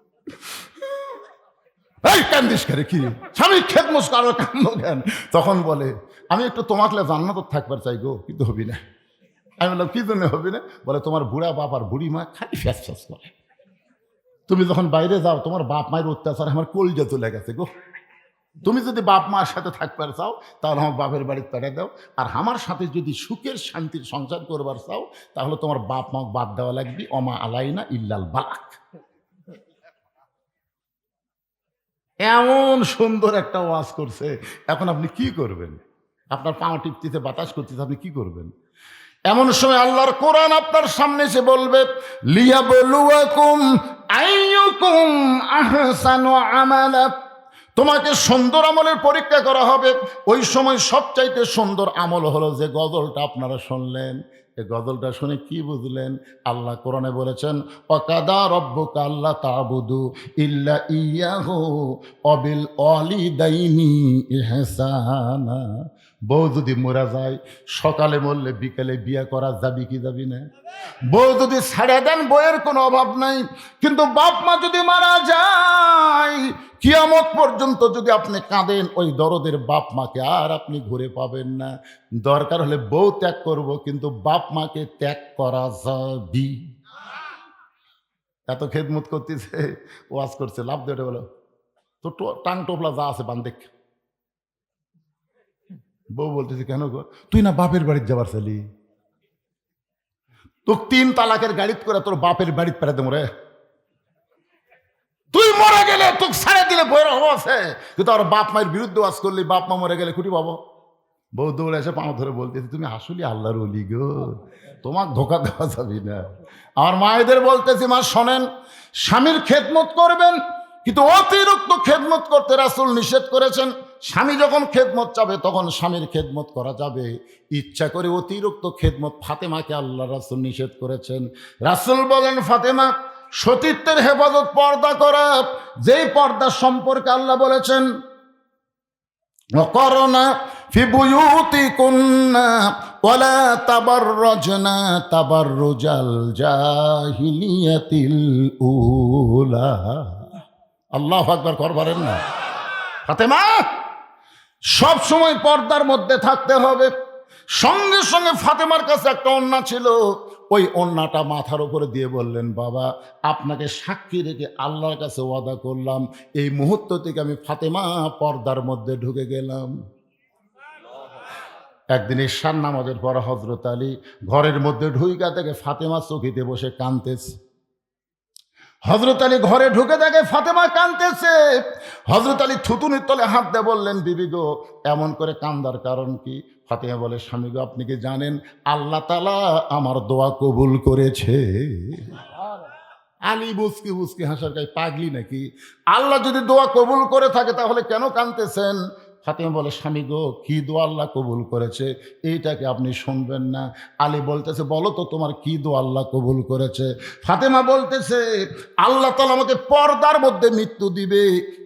এই কান্দিস করে কি? স্বামী খেদমত কারো কান্দ কেন? তখন বলে, আমি একটু তোমাকে জান্নাত থাকবার চাই গো, কিন্তু হবি না। আমি বললাম, কি জন্য হবি না? বলে, তোমার বুড়া বাপ আর বুড়ি মা খালি ফ্যাস ফ্যাস করে। তুমি যখন বাইরে যাও তোমার বাপ মায়ের অত্যাচার আমার কলজা চলে গেছে গো। তুমি যদি বাপ মার সাথে থাকবার চাও তাহলে আমার বাপের বাড়ি পাঠিয়ে দাও, আর আমার সাথে যদি সুখের শান্তির সংসার করবার চাও তাহলে তোমার বাপ মা বাদ দেওয়া লাগবে। অমা আলাইনা ইল্লাল বালাক। এমন সুন্দর একটা ওয়াজ করছে, এখন আপনি কি করবেন? আপনার পা টিপতেছে, বাতাস করতেছে, আপনি কি করবেন? এমন সময় আল্লাহর কোরআন আপনার সামনে এসে বলবে, লিয়াবলুয়াকুম আইয়ুকুম আহসানু আমালা। তোমাকে সুন্দর আমলের পরীক্ষা করা হবে। ওই সময় সবচাইতে সুন্দর আমল হলো যে গজলটা আপনারা শুনলেন। এই গজলটা শুনে কি বুঝলেন? আল্লাহ কোরআনে বলেছেন, ওয়াকাদা রব্বুকা আল্লা তা'বুদু ইল্লা ইয়াহু ওয়া বিল ওয়ালিদাইনি ইহসানা। বউ যদি মরা যায়, সকালে মরলে বিকেলে বিয়ে করা যাবি কি যাবি না? বউ যদি ছেড়ে দেন বইয়ের কোনো অভাব নাই, কিন্তু বাপ মা যদি মারা যায় কিয়ামত পর্যন্ত যদি আপনি কাঁদেন, ওই দরদের বাপ মাকে আর আপনি ঘুরে পাবেন না। দরকার হলে বউ ত্যাগ করব, কিন্তু বাপ মাকে ত্যাগ করা যাবি। এত খেদমত করতেছে, ওয়াজ করছে, লাভ দেবে বলো তো টাং টোপলা যা আছে বান দেখ। বউ বলতেছে কেন গো? তুই না বাপের বাড়িতে যাবার চালি, তো 3 তালাকের গাড়িত করে তোর বাপের বাড়িতে পেরে দেবো রে। তুই মরে গেলে তোকে ছাড়ে দিলে বইয়ের হওয়া আছে, কিন্তু আর বাপ মায়ের বিরুদ্ধে ওয়াজ করলি, বাপ মা মরে গেলে খুঁটি পাবো। বউ দৌড়ে এসে পাও ধরে বলতেছি তুমি আসলে আল্লাহর ওলি গো, তোমার ধোকা দেওয়া যাবে না। আমার মায়েদের বলতেছি, মা শোনেন, স্বামীর খেদমত করবেন, কিন্তু অতিরিক্ত খেদমত করতে রাসূল নিষেধ করেছেন। স্বামী যখন খেদমত চাবে তখন স্বামীর খেদমত করা যাবে, ইচ্ছা করে অতিরিক্ত খেদমত ফাতেমাকে আল্লাহ রাসূল নিষেধ করেছেন। রাসূল বলেন, ফাতেমা সতীত্বের হেফাজত, পর্দা করা, যেই পর্দা সম্পর্কে আল্লাহ বলেছেন ওয়াকরনা ফি বুয়ুতিকুন্না ওয়ালা তাবাররাজনা তাবাররুজাল জাহিলিয়াতিল উলা। আল্লাহু আকবার করবেন না? ফাতেমা সব সময় পর্দার মধ্যে থাকতে হবে। সঙ্গে সঙ্গে ফাতেমার কাছে একটা ওড়না ছিল, ওই ওড়নাটা মাথার উপরে দিয়ে বললেন, বাবা আপনাকে সাক্ষী রেখে আল্লাহর কাছে ওয়াদা করলাম, এই মুহূর্ত থেকে আমি ফাতেমা পর্দার মধ্যে ঢুকে গেলাম। একদিন ঈশার নামাজের পর হযরত আলী ঘরের মধ্যে ঢুইকা থেকে ফাতেমা চৌকিতে বসে কাঁদতেছে। হযরত আলী ঘরে ঢুকে দেখে ফাতেমা কাঁদতেছে। হযরত আলী থুতুনির তলে হাত দিয়ে বললেন, বিবি গো এমন করে কান্দার কারণ কি? ফাতেমা বলে, স্বামী গো আপনি কি জানেন আল্লাহ তাআলা আমার দোয়া কবুল করেছে? আলী বুসকি বুসকি হাসার গায়ে পাগলি নাকি? আল্লাহ যদি দোয়া কবুল করে থাকে তাহলে কেন কাঁদতেছেন? ফাতেমা বলে, স্বামী গো কি দোয়া আল্লাহ কবুল করেছে এইটাকে আপনি শুনবেন না? আলী বলতেছে, বলো তো তোমার কি দোয়া আল্লাহ কবুল করেছে? ফাতেমা বলতেছে, আল্লাহ তাআলা আমাকে পর্দার মধ্যে মৃত্যু দিবে,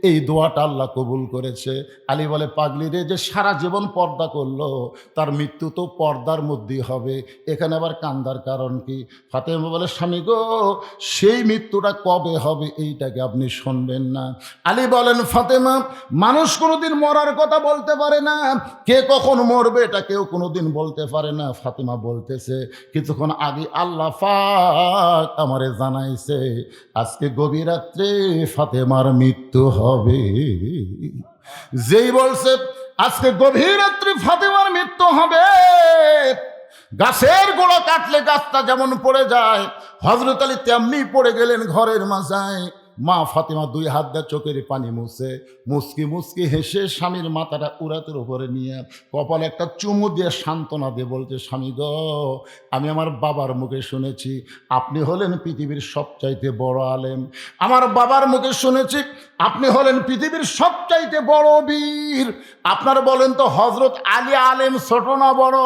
এই দোয়াটা আল্লাহ কবুল করেছে। আলী বলে, পাগলি রে, যে সারা জীবন পর্দা করলো তার মৃত্যু তো পর্দার মধ্যেই হবে, এখানে আবার কান্দার কারণ কি? ফাতেমা বলে, স্বামী গো সেই মৃত্যুটা কবে হবে এইটাকে আপনি শুনবেন না? আলী বলেন, ফাতেমা মানুষ কোনোদিন মরার কথা বলতে পারে না, কে কখন মরবে এটা কেউ কোনোদিন বলতে পারে না। ফাতেমা বলতেছে, কিছুক্ষণ আগে আল্লাহ পাক আমারে জানাইছে আজকে গভীর রাত্রে ফাতেমার মৃত্যু হবে। যেই বলছে আজকে গভীর রাত্রে ফাতেমার মৃত্যু হবে, গাছের গোড়া কাটলে গাছটা যেমন পড়ে যায়, হযরত আলী তেমনি পড়ে গেলেন ঘরের মাঝায়। মা ফাতেমা 2 হাত দিয়ে চোখের পানি মুছে মুচকি মুচকি হেসে স্বামীর মাথাটা উরাতের উপরে নিয়ে কপালে একটা চুমু দিয়ে সান্ত্বনা দিয়ে বলছে, স্বামী গো আমি আমার বাবার মুখে শুনেছি আপনি হলেন পৃথিবীর সবচাইতে বড় আলেম, আমার বাবার মুখে শুনেছি আপনি হলেন পৃথিবীর সবচাইতে বড় বীর। আপনার বলেন তো হযরত আলী আলেম ছোট না বড়?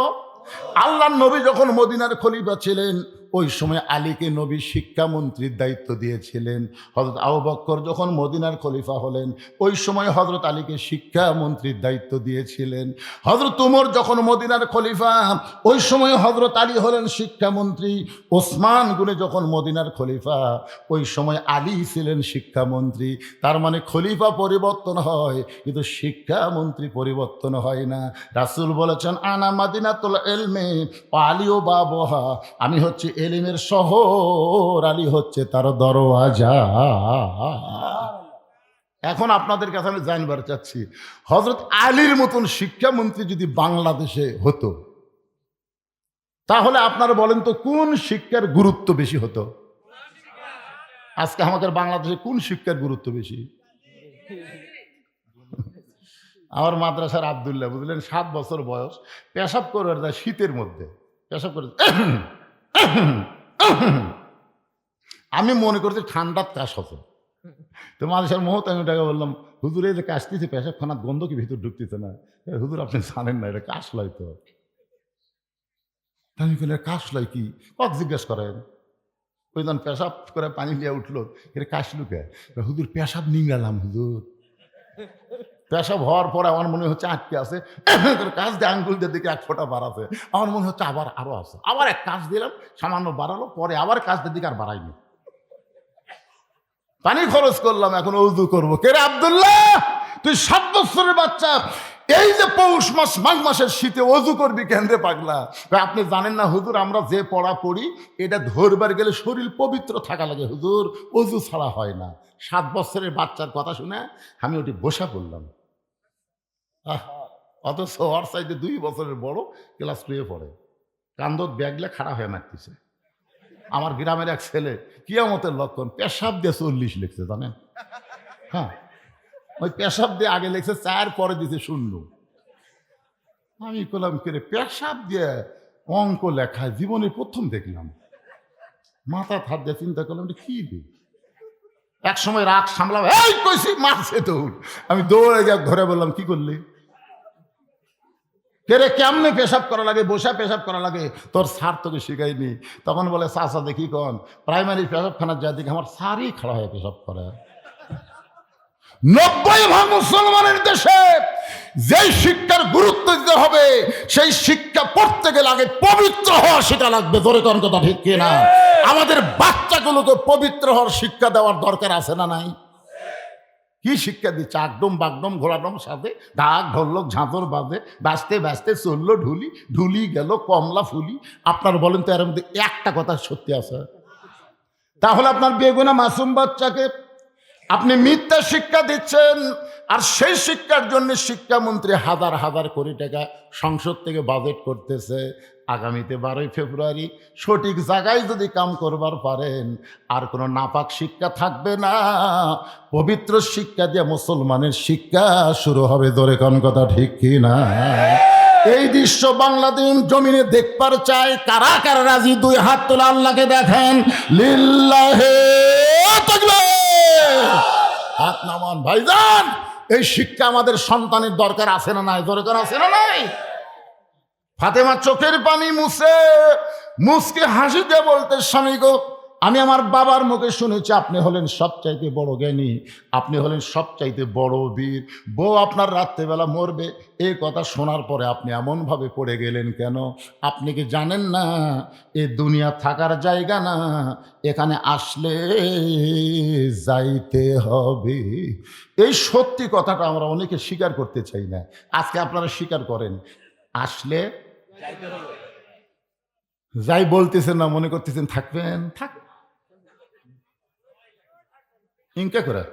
আল্লাহর নবী যখন মদিনার খলিফা ছিলেন ওই সময় আলীকে নবী শিক্ষামন্ত্রীর দায়িত্ব দিয়েছিলেন। হযরত আবু বকর যখন মদিনার খলিফা হলেন ওই সময় হযরত আলীকে শিক্ষামন্ত্রীর দায়িত্ব দিয়েছিলেন। হযরত উমর যখন মদিনার খলিফা ওই সময় হযরত আলী হলেন শিক্ষামন্ত্রী। ওসমান গনি যখন মদিনার খলিফা ওই সময় আলী ছিলেন শিক্ষামন্ত্রী। তার মানে খলিফা পরিবর্তন হয় কিন্তু শিক্ষামন্ত্রী পরিবর্তন হয় না। রাসূল বলেছেন, আনা মাদিনাতুল ইলমি ওয়া আলীও বাবুহা, আমি হচ্ছে এলিমের শহর, আলী হচ্ছে তার দরওয়াজা। এখন আপনাদের কাছে আমি জানবার চাচ্ছি, হযরত আলীর মতন শিক্ষামন্ত্রী যদি বাংলাদেশে হতো তাহলে আপনারা বলেন তো কোন শিক্ষার গুরুত্ব বেশি হতো? আজকে আমাদের বাংলাদেশে কোন শিক্ষার গুরুত্ব বেশি? আমার মাদ্রাসার আব্দুল্লাহ বুঝলেন 7 বছর বয়স, পেশাব করে যায় শীতের মধ্যে, পেশাব করে আমি মনে করছি ঠান্ডার কাশ হতো। তো মাদ্রাসার মুহূর্তে আমি ওটাকে বললাম, হুজুর এই যে কাশতেছে পেশাবখানার গন্ধ কি ভিতর ঢুকতেছে না? হুজুর আপনি জানেন না এটা কাশ লয় তো। আমি বলি কাশ লয় কি? জিজ্ঞেস করেন। ওই যখন পেশাব করে পানি নিয়ে উঠলো, এটা কাশ লুকে হুজুর পেশাব নিঙ্গালাম হুজুর। পেশাব হওয়ার পরে আমার মনে হচ্ছে আটকে আছে, কাজ দিয়ে আঙ্গুল দিয়ে দিকে 1 ফোঁটা বাড়াছে, আমার মনে হচ্ছে আবার আরো আছে, আবার এক কাজ দিলাম সামান্য বাড়ালো, পরে আবার কাজ দিয়ে দিকে আর বাড়াইনি, পানি খরচ করলাম, এখন ওযু করবো। কে রে আব্দুল্লাহ, তুই 7 বছরের বাচ্চা, এই যে পৌষ মাস মাঘ মাসের শীতে অজু করবি কেন্দ্রে পাগলা? আপনি জানেন না হুজুর, আমরা যে পড়া পড়ি এটা ধরবার গেলে শরীর পবিত্র থাকা লাগে হুজুর, অজু ছাড়া হয় না। 7 বছরের বাচ্চার কথা শুনে আমি ওটি বসা পড়লাম। অথচ ওর চাইতে 2 বছরের বড়, ক্লাস 2-এ পড়ে, কান্দত ব্যাগলে খাড়া হয়ে মারতেছে। আমার গ্রামের এক ছেলে কিয়ামতের লক্ষণ পেশাব দিয়ে 40 লিখছে, জানেন? হ্যাঁ, ওই পেশাব দিয়ে আগে লিখছে 4, পরে দিছে 0। আমি বললাম কে রে, পেশাব দিয়ে অঙ্ক লেখা জীবনে প্রথম দেখলাম। মাথা হাত দিয়ে চিন্তা করলাম কি দিই। এক সময় রাগ সামলাম, এই কইছি মারছে তো। আমি দৌড়ে গিয়ে ধরে বললাম কি করলি? কে রে, কেমনে পেশাব করা লাগে, বসা পেশাব করা লাগে, তোর স্যার তোকে শিখাইনি? তখন বলে চাচা দেখি কন, প্রাইমারি পেশাবখানার যা দিকে আমার স্যারই খাড়া হয়ে পেশাব করে। 90% মুসলমানের দেশে যেই শিক্ষার গুরুত্ব দিতে হবে, সেই শিক্ষা পড়তে গেলে আগে পবিত্র হওয়া সেটা লাগবে। ধরে কোন কথা ঠিক কিনা? আমাদের বাচ্চাগুলোকে পবিত্র হওয়ার শিক্ষা দেওয়ার দরকার আছে না নাই? কি শিক্ষা দিচ্ছে? আগডম বাগডম ঘোড়াডম সাথে ঢাক ঢোলক ঝাঁঝর বাজে, বাঁচতে বাঁচতে চললো ঢুলি, ঢুলি গেল কমলা ফুলি। আপনার বলেন তো এর মধ্যে একটা কথা সত্যি আছে? তাহলে আপনার বেগুনা মাসুম বাচ্চাকে আপনি মিথ্যা শিক্ষা দিচ্ছেন, আর সেই শিক্ষার জন্য শিক্ষামন্ত্রী হাজার হাজার কোটি টাকা সংসদ থেকে বাজেট করতেছে। আগামীতে 12ই ফেব্রুয়ারি সঠিক জায়গায় যদি কাম করবার পারেন, আর কোনো নাপাক শিক্ষা থাকবে না, পবিত্র শিক্ষা দিয়ে মুসলমানের শিক্ষা শুরু হবে। ধরে কোন কথা ঠিক কি না? এই দৃশ্য বাংলাদেশ জমিনে দেখবার চাই। কারা কারা রাজি? 2 হাত তোলা, আল্লাহকে দেখেন। লিল্লাহে তাকবীর। হাত নামান ভাইজান। এই শিক্ষা আমাদের সন্তানের দরকার আছে না নাই? দরকার আছে না নাই? ফাতেমা চোখের পানি মুছে মুসকে হাসি দিয়ে বলতে, স্বামী গো, আমি আমার বাবার মুখে শুনেছি আপনি হলেন সবচাইতে বড় জ্ঞানী, আপনি হলেন সবচাইতে বড় বীর, বউ আপনার রাত্রেবেলা মরবে। এই কথা শোনার পরে আপনি এমনভাবে পড়ে গেলেন কেন? আপনি কি জানেন না এ দুনিয়া থাকার জায়গা না, এখানে আসলে যাইতে হবে। এই সত্যি কথাটা আমরা অনেকে স্বীকার করতে চাই না। আজকে আপনারা স্বীকার করেন, আসলে যাই বলতেছেন না, মনে করতেছেন থাকবেন। থাক ইনকা করে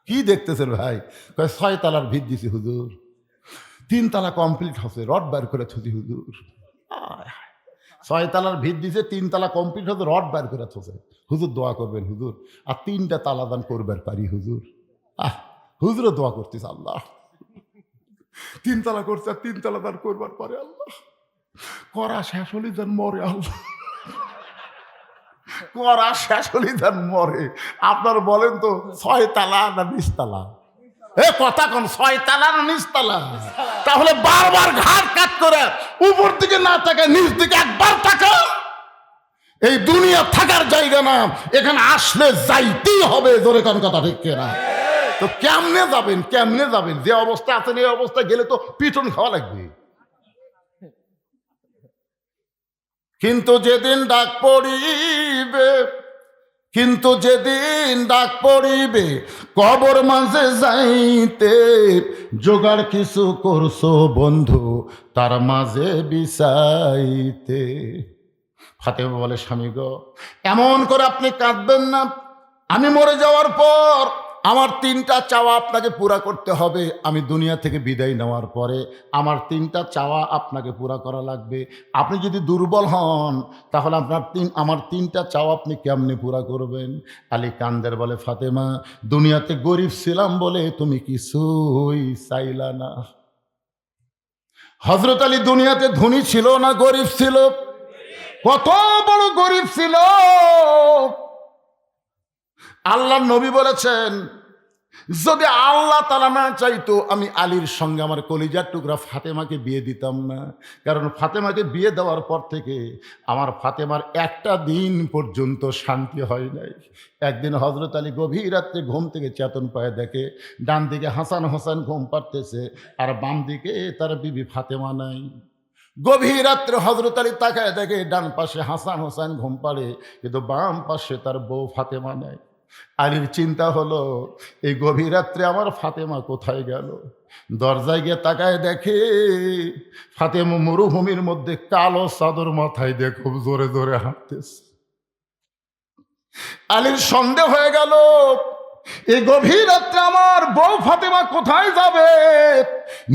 কি দেখতেছেন ভাই? 6 তালার ভিত দিছি হুজুর, 3 তালা কমপ্লিট হচ্ছে, রড বার করে থুছি হুজুর। 6 তালার ভিত দিছে, 3 তালা কমপ্লিট হচ্ছে, রড বার করে থুছে। হুজুর দোয়া করবেন হুজুর, আর 3টা তালা দান করবার পারি হুজুর। হুজুরও দোয়া করতেছে, আল্লাহ 3 তালা করছে, আর 3 তালা দান করবার পারে আল্লাহ। করা শেষ হলে যেন মরে আল্লাহ, করা শেষ হলে যেন মরে। আপনার বলেন তো 6 তালা না 20 তালা? এ কথা কোন 6 তালা না 20 তালা? তাহলে বারবার ঘাট কাট করে উপর দিকে না তাকায় নিচ দিকে একবার তাকা। এই দুনিয়া থাকার জায়গা না, এখানে আসলে যাইতেই হবে। জোরে কোন কথা ঠিক কিনা? তো কেমনে যাবেন? কেমনে যাবেন? যে অবস্থা আছেন এই অবস্থা গেলে তো পিটন খাওয়া লাগবে। কিন্তু যেদিন ডাক পড়িবে, কিন্তু যেদিন ডাক পড়িবে কবর মাঝে যাইতে, জোগাড় কিছু করছো বন্ধু তার মাঝে বিছাইতে। ফাতেমা বলে, স্বামী গো, এমন করে আপনি কাঁদবেন না। আমি মরে যাওয়ার পর আমার 3টা চাওয়া আপনাকে পুরা করতে হবে। আমি দুনিয়া থেকে বিদায় নেওয়ার পরে আমার 3টা চাওয়া আপনাকে পুরা করা লাগবে। আপনি যদি দুর্বল হন তাহলে আমার 3টা চাওয়া আপনি কেমনে পুরা করবেন? আলী কান্দের বলে, ফাতেমা, দুনিয়াতে গরিব ছিলাম বলে তুমি কিছুই চাইলা না। হযরত আলী দুনিয়াতে ধনী ছিল না গরিব ছিল? কত বড় গরিব ছিল। আল্লাহর নবী বলেছেন, যদি আল্লাহ তাআলা না চাইতো আমি আলীর সঙ্গে আমার কলিজার টুকরা ফাতেমাকে বিয়ে দিতাম না। কারণ ফাতেমাকে বিয়ে দেওয়ার পর থেকে আমার ফাতেমার একটা দিন পর্যন্ত শান্তি হয় নাই। একদিন হযরত আলী গভীর রাত্রে ঘুম থেকে চেতন পায়ে দেখে ডান দিকে হাসান হোসেন ঘুম পাড়তেছে, আর বাম দিকে তার বিবি ফাতেমা নাই। গভীর রাত্রে হযরত আলী তাকায় দেখে ডান পাশে হাসান হোসেন ঘুম পাড়ে, কিন্তু বাম পাশে তার বউ ফাতেমা নাই। আলীর চিন্তা হলো এই গভীর রাত্রে আমার ফাতেমা কোথায় গেল। দরজায় গিয়ে তাকায় দেখে ফাতেমা মরুভূমির মধ্যে কালো চাদর মাথায় দিয়ে খুব জোরে জোরে হাঁটতেছে। আলীর সন্দেহ হয়ে গেল এই গভীর রাত্রে আমার বউ ফাতেমা কোথায় যাবে।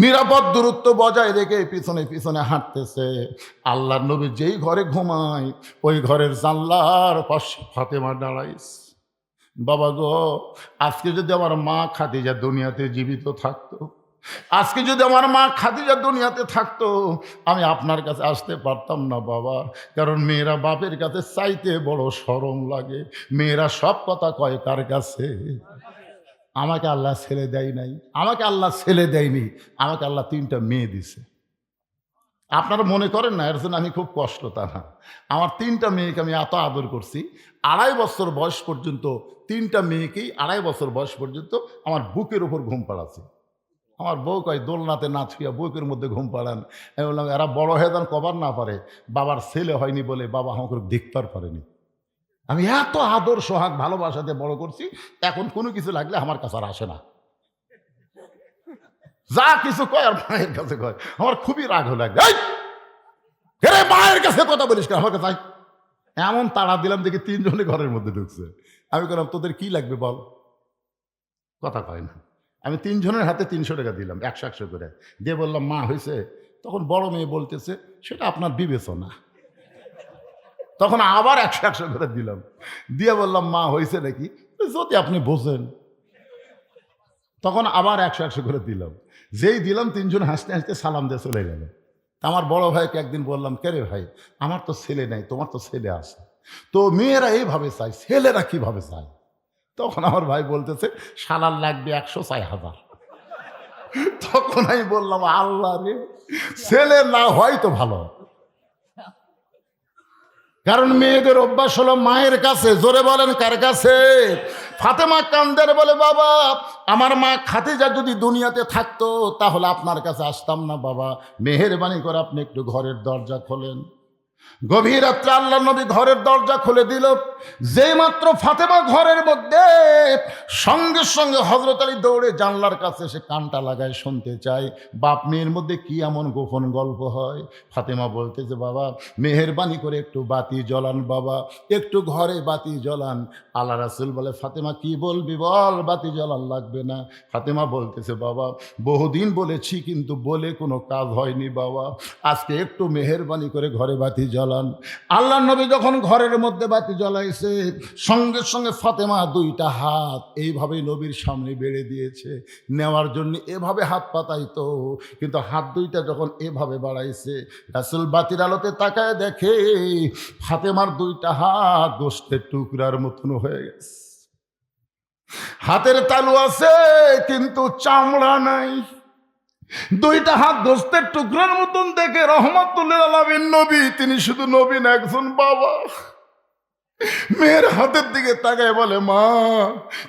নিরাপদ দূরত্ব বজায় রেখে পিছনে পিছনে হাঁটতেছে। আল্লাহর নবী যেই ঘরে ঘুমায় ওই ঘরের জানলার পাশে ফাতেমা দাঁড়াইছে। বাবা গো, আজকে যদি আমার মা খাদিজা দুনিয়াতে জীবিত থাকতো, আজকে যদি আমার মা খাদিজা দুনিয়াতে থাকতো, আমি আপনার কাছে আসতে পারতাম না বাবা। কারণ মেয়েরা বাপের কাছে চাইতে বড় শরম লাগে। মেয়েরা সব কথা কয় কার কাছে? আমাকে আল্লাহ ছেলে দেয় নাই, আমাকে আল্লাহ ছেলে দেয়নি, আমাকে আল্লাহ 3টা মেয়ে দিছে। আপনারা মনে করেন না এর জন্য আমি খুব কষ্ট, তা না। আমার 3টা মেয়েকে আমি এত আদর করছি। 2.5 বছর বয়স পর্যন্ত 3টা মেয়েকেই 2.5 বছর বয়স পর্যন্ত আমার বুকের উপর ঘুম পাড়াচ্ছে। আমার বউ কয় দোলনাতে নাচ শুয়া বুকের মধ্যে ঘুম পাড়ান। আমি বললাম এরা বড় হয়ে যান কবার না পারে, বাবার ছেলে হয়নি বলে বাবা আমাকে দেখতে পারেনি। আমি এত আদর সোহাগ ভালোবাসাতে বড় করছি, এখন কোনো কিছু লাগলে আমার কাছে আর আসে না। যা কিছু কয় আর মায়ের কাছে কয়। আমার খুবই রাগ হলো, মায়ের কাছে কথা বলিস আমার কাছে। এমন তাড়া দিলাম দেখি 3 জনে ঘরের মধ্যে ঢুকছে। আমি বললাম তোদের কি লাগবে বল, কথা কয় না। আমি 3 জনের হাতে 300 টাকা দিলাম, 100 করে দিয়ে বললাম মা হয়েছে। তখন বড় মেয়ে বলতেছে সেটা আপনার বিবেচনা। তখন আবার 100 করে দিলাম, দিয়ে বললাম মা হয়েছে নাকি, যদি আপনি বোঝেন। তখন আবার 100 করে দিলাম। যেই দিলাম 3 জন হাসতে হাসতে সালাম দিয়ে চলে গেল। আমার বড় ভাইকে একদিন বললাম কে রে ভাই, আমার তো ছেলে নাই, তোমার তো ছেলে আছে, তো মেয়েরা এইভাবে চায়, ছেলেরা কিভাবে চায়? তখন আমার ভাই বলতেছে শালার লাগবে 106,000। তখন আমি বললাম আল্লাহ রে, ছেলে না হয় তো ভালো। কারণ মেয়েদের অভ্যাস হলো মায়ের কাছে। জোরে বলেন কার কাছে? ফাতেমা কান্দের বলে বাবা আমার মা খাদিজা যদি দুনিয়াতে থাকতো তাহলে আপনার কাছে আসতাম না বাবা, মেহেরবানি করে আপনি একটু ঘরের দরজা খোলেন। গভীর রাত্রে আল্লাহ নবী ঘরের দরজা খুলে দিল। যেই মাত্র ফাতেমা ঘরের মধ্যে, সঙ্গে সঙ্গে হযরত আলী দৌড়ে জানলার কাছে সে কানটা লাগায় শুনতে চায় বাপ মেয়ের মধ্যে কি এমন গোপন গল্প হয়। ফাতেমা বলতেছে বাবা মেহেরবানি করে একটু বাতি জ্বলান বাবা, একটু ঘরে বাতি জ্বলান। আল্লাহ রাসূল বলে ফাতেমা কি বলবি বল, বাতি জ্বলান লাগবে না। ফাতেমা বলতেছে বাবা বহুদিন বলেছি কিন্তু বলে কোনো কাজ হয়নি বাবা, আজকে একটু মেহেরবানি করে ঘরে বাতি জ্বালান। আল্লাহ নবী যখন ঘরের মধ্যে বাতি জ্বালাইছে, সঙ্গে সঙ্গে ফাতেমা 2টা হাত এইভাবে নবীর সামনে বেড়ে দিয়েছে। নেওয়ার জন্য এভাবে হাত পাতাইতো, কিন্তু হাত 2টা যখন এভাবে বাড়াইছে, রাসূল বাতির আলোতে তাকায় দেখে ফাতেমার 2টা হাত গোশতের টুকরার মতন হয়ে গেছে। হাতের তালু আছে কিন্তু চামড়া নাই। 2টা হাত গোশতের টুকরার মতন দেখে রহমাতুল আলামিন নবী, তিনি শুধু নবী না একজন বাবা, মেয়ের হাতের দিকে তাকায় বলে মা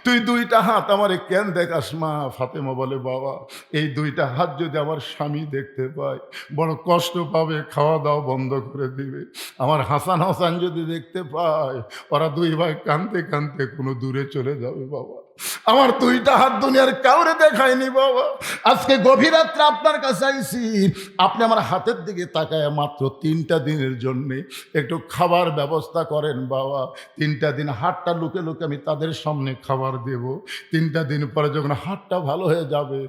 তুই 2টা হাত আমারে কেন দেখাস মা? ফাতেমা বলে বাবা এই 2টা হাত যদি আমার স্বামী দেখতে পায় বড় কষ্ট পাবে, খাওয়া দাওয়া বন্ধ করে দিবে। আমার হাসান হাসান যদি দেখতে পায় ওরা 2 ভাই কাঁদতে কাঁদতে কোনো দূরে চলে যাবে বাবা। আমার 2টা হাত দুনিয়ার কাউরে দেখায়নি বাবা, আজকে গভীর রাত্রে আপনার কাছে আইছি, আপনি আমার হাতের দিকে তাকায় মাত্র 3টা দিনের জন্য একটু খাবার ব্যবস্থা করেন বাবা। 3টা দিন হাতটা লুকে লুকে আমি তাদের সামনে খাবার দেব। 3টা দিন পরে যখন হাতটা ভালো হয়ে যাবে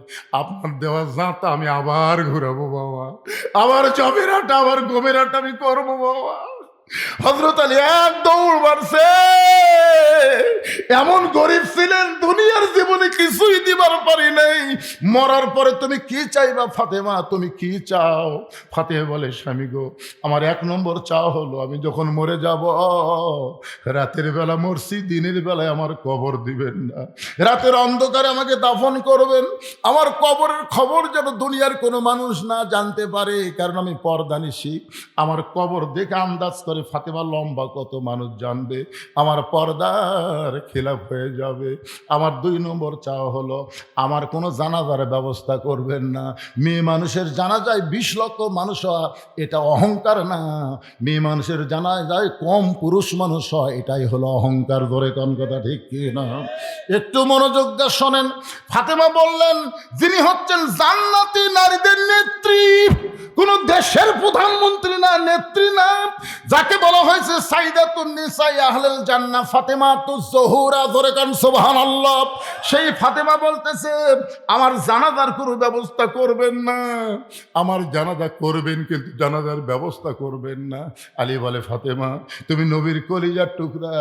আপনার দেওয়া জাঁতা আমি আবার ঘুরাবো বাবা, আবার জমেরাটা আবার গমেরাটা আমি করবো বাবা। হযরত আলী এক দৌড় মারছে। এমন গরিব ছিলেন দুনিয়ার জীবনে কিছুই দিবার পারি নাই, মরার পরে তুমি কি চাইবা ফাতেমা, তুমি কি চাও? ফাতেমা বলে স্বামী গো আমার 1 নম্বর চাও হলো আমি যখন মরে যাব রাতের বেলা মরছি, দিনের বেলায় আমার কবর দিবেন না, রাতের অন্ধকারে আমাকে দাফন করবেন, আমার কবরের খবর যেন দুনিয়ার কোনো মানুষ না জানতে পারে, কারণ আমি পর্দানিশী। আমার কবর দেখে আন্দাজ করে ফাতেমা লম্বা কত মানুষ জানবে, আমার পর্দার খেলাফ হয়ে যাবে। আমার 2 নম্বর চাওয়া হলো আমার কোনো জানাজার ব্যবস্থা করবেন না। মেয়ে মানুষের জানাজায় 20 লক্ষ মানুষ হয়, এটা অহংকার না। মেয়ে মানুষের জানাজায় কম পুরুষ মানুষ হয়, এটাই হলো অহংকার। ধরে কোন কথা ঠিক কি না? একটু মনোযোগ দিয়ে শোনেন। ফাতেমা বললেন, যিনি হচ্ছেন জান্নাতি নারীদের নেত্রী, কোন দেশের প্রধানমন্ত্রী না, নেত্রী না, যাকে বলা হয়েছে সাইদাতুন নিসা আহলুল জান্নাহ ফাতেমাতুজ জোহরা। ধরে কান সুবহানাল্লাহ। সেই ফাতেমা বলতেছে, আমার জানাজার কোনো ব্যবস্থা করবেন না। আমার জানাজা করবেন, কিন্তু জানাজার ব্যবস্থা করবেন না। আলী বলে, ফাতেমা তুমি নবীর কলিজার টুকরা,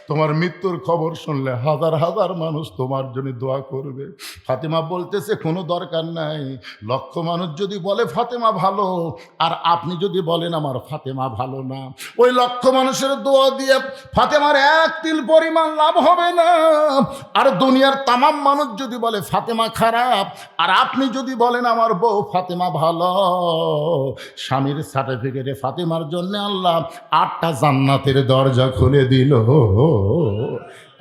তোমার মৃত্যুর খবর শুনলে হাজার হাজার মানুষ তোমার জন্য দোয়া করবে। ফাতেমা বলতেছে, কোনো দরকার নাই। লক্ষ মানুষ যদি বলে ফাতেমা ভালো, আর আপনি যদি বলেন আমার ফাতেমা ভালো না, ওই লক্ষ মানুষের দোয়া দিয়ে ফাতেমার এক তিল পরিমাণ লাভ হবে না। আর দুনিয়ার তামাম মানুষ যদি বলে ফাতেমা খারাপ, আর আপনি যদি বলেন আমার বউ ফাতেমা ভালো, স্বামীর সার্টিফিকেটে ফাতেমার জন্য আল্লাহ 8টা জান্নাতের দরজা খুলে দিল।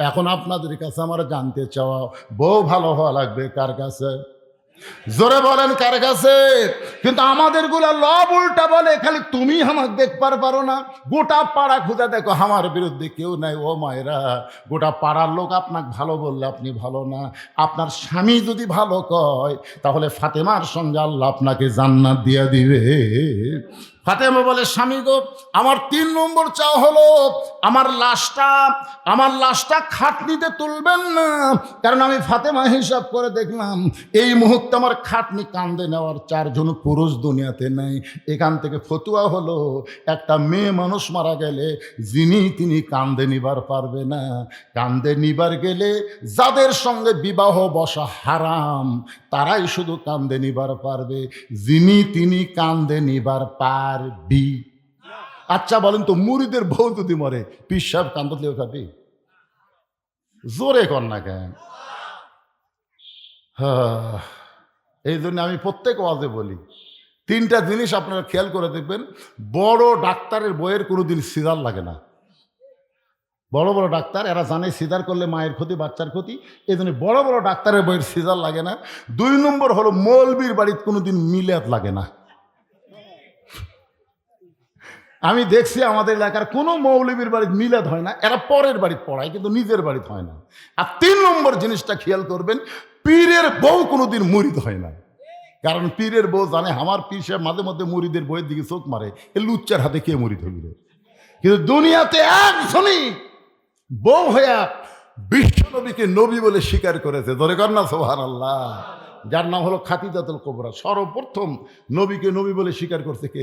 এখন আপনাদের কাছে আমার জানতে চাওয়া, বউ ভালো হওয়া লাগবে কার কাছে? জোরে বলেন কার কাছে? কিন্তু আমাদের গুলা লব উল্টা বলে, খালি তুমি আমাকে দেখবার পারো না। গোটা পাড়া খুঁজে দেখো, আমার বিরুদ্ধে কেউ নাই। ও মায়েরা, গোটা পাড়ার লোক আপনাকে ভালো বললে আপনি ভালো না। আপনার স্বামী যদি ভালো কয়, তাহলে ফাতেমার সঙ্গে আল্লাহ আপনাকে জান্নাত দিয়ে দিবে। ফাতেমা বলে, স্বামী গো, আমার 3 নম্বর চাও হলো আমার লাশটা খাটনিতে তুলবেন না। কারণ আমি ফাতেমা হিসাব করে দেখলাম এই মুহূর্তে আমার খাটনি কান্দে নেওয়ার 4 জন পুরুষ দুনিয়াতে নেই। এখান থেকে ফতুয়া হলো, একটা মেয়ে মানুষ মারা গেলে তিনি কান্দে নিবার পারবে না। কান্দে নিবার গেলে যাদের সঙ্গে বিবাহ বসা হারাম, তারাই শুধু কান্দে নিবার পারবে। তিনি কান্দে নিবার পারবি। আচ্ছা বলেন তো, মুরিদের বউ যদি মরে, পীর সাহেব কান্দলেও খাবি? জোরে কর না কেন? এই জন্য আমি প্রত্যেক ওয়াজে বলি, 3টা জিনিস আপনারা খেয়াল করে দেখবেন। বড় ডাক্তারের বইয়ের কোনোদিন সিজার লাগে না। বড় বড় ডাক্তার এরা জানে সিজার করলে মায়ের ক্ষতি, বাচ্চার ক্ষতি, এই জন্য বড় বড় ডাক্তারের বইয়ের সিজার লাগে না। 2 নম্বর হলো, মৌলবীর বাড়িতে কোনোদিন মিলাদ লাগে না। আমি দেখছি আমাদের এলাকার কোনো মৌলবীর বাড়িতে মিলাদ হয় না, এরা পরের বাড়িতে পড়ায়, কিন্তু নিজের বাড়িতে হয় না। আর 3 নম্বর জিনিসটা খেয়াল করবেন, পীরের বউ কোনোদিন মুরিদ হয় না। কারণ পীরের বউ জানে আমার পীর সাহেব মাঝে মধ্যে মুরিদের বইয়ের দিকে চোখ মারে, এ লুচ্চার হাতে কে মুরিদ হইল। কিন্তু দুনিয়াতে একজনই বউ হইয়া বিশ্বনবীকে নবী বলে স্বীকার করেছে। ধরে কর না সুবহানাল্লাহ। যার নাম হলো খাদিজাতুল কুবরা। সর্বপ্রথম নবীকে নবী বলে স্বীকার করছে কে?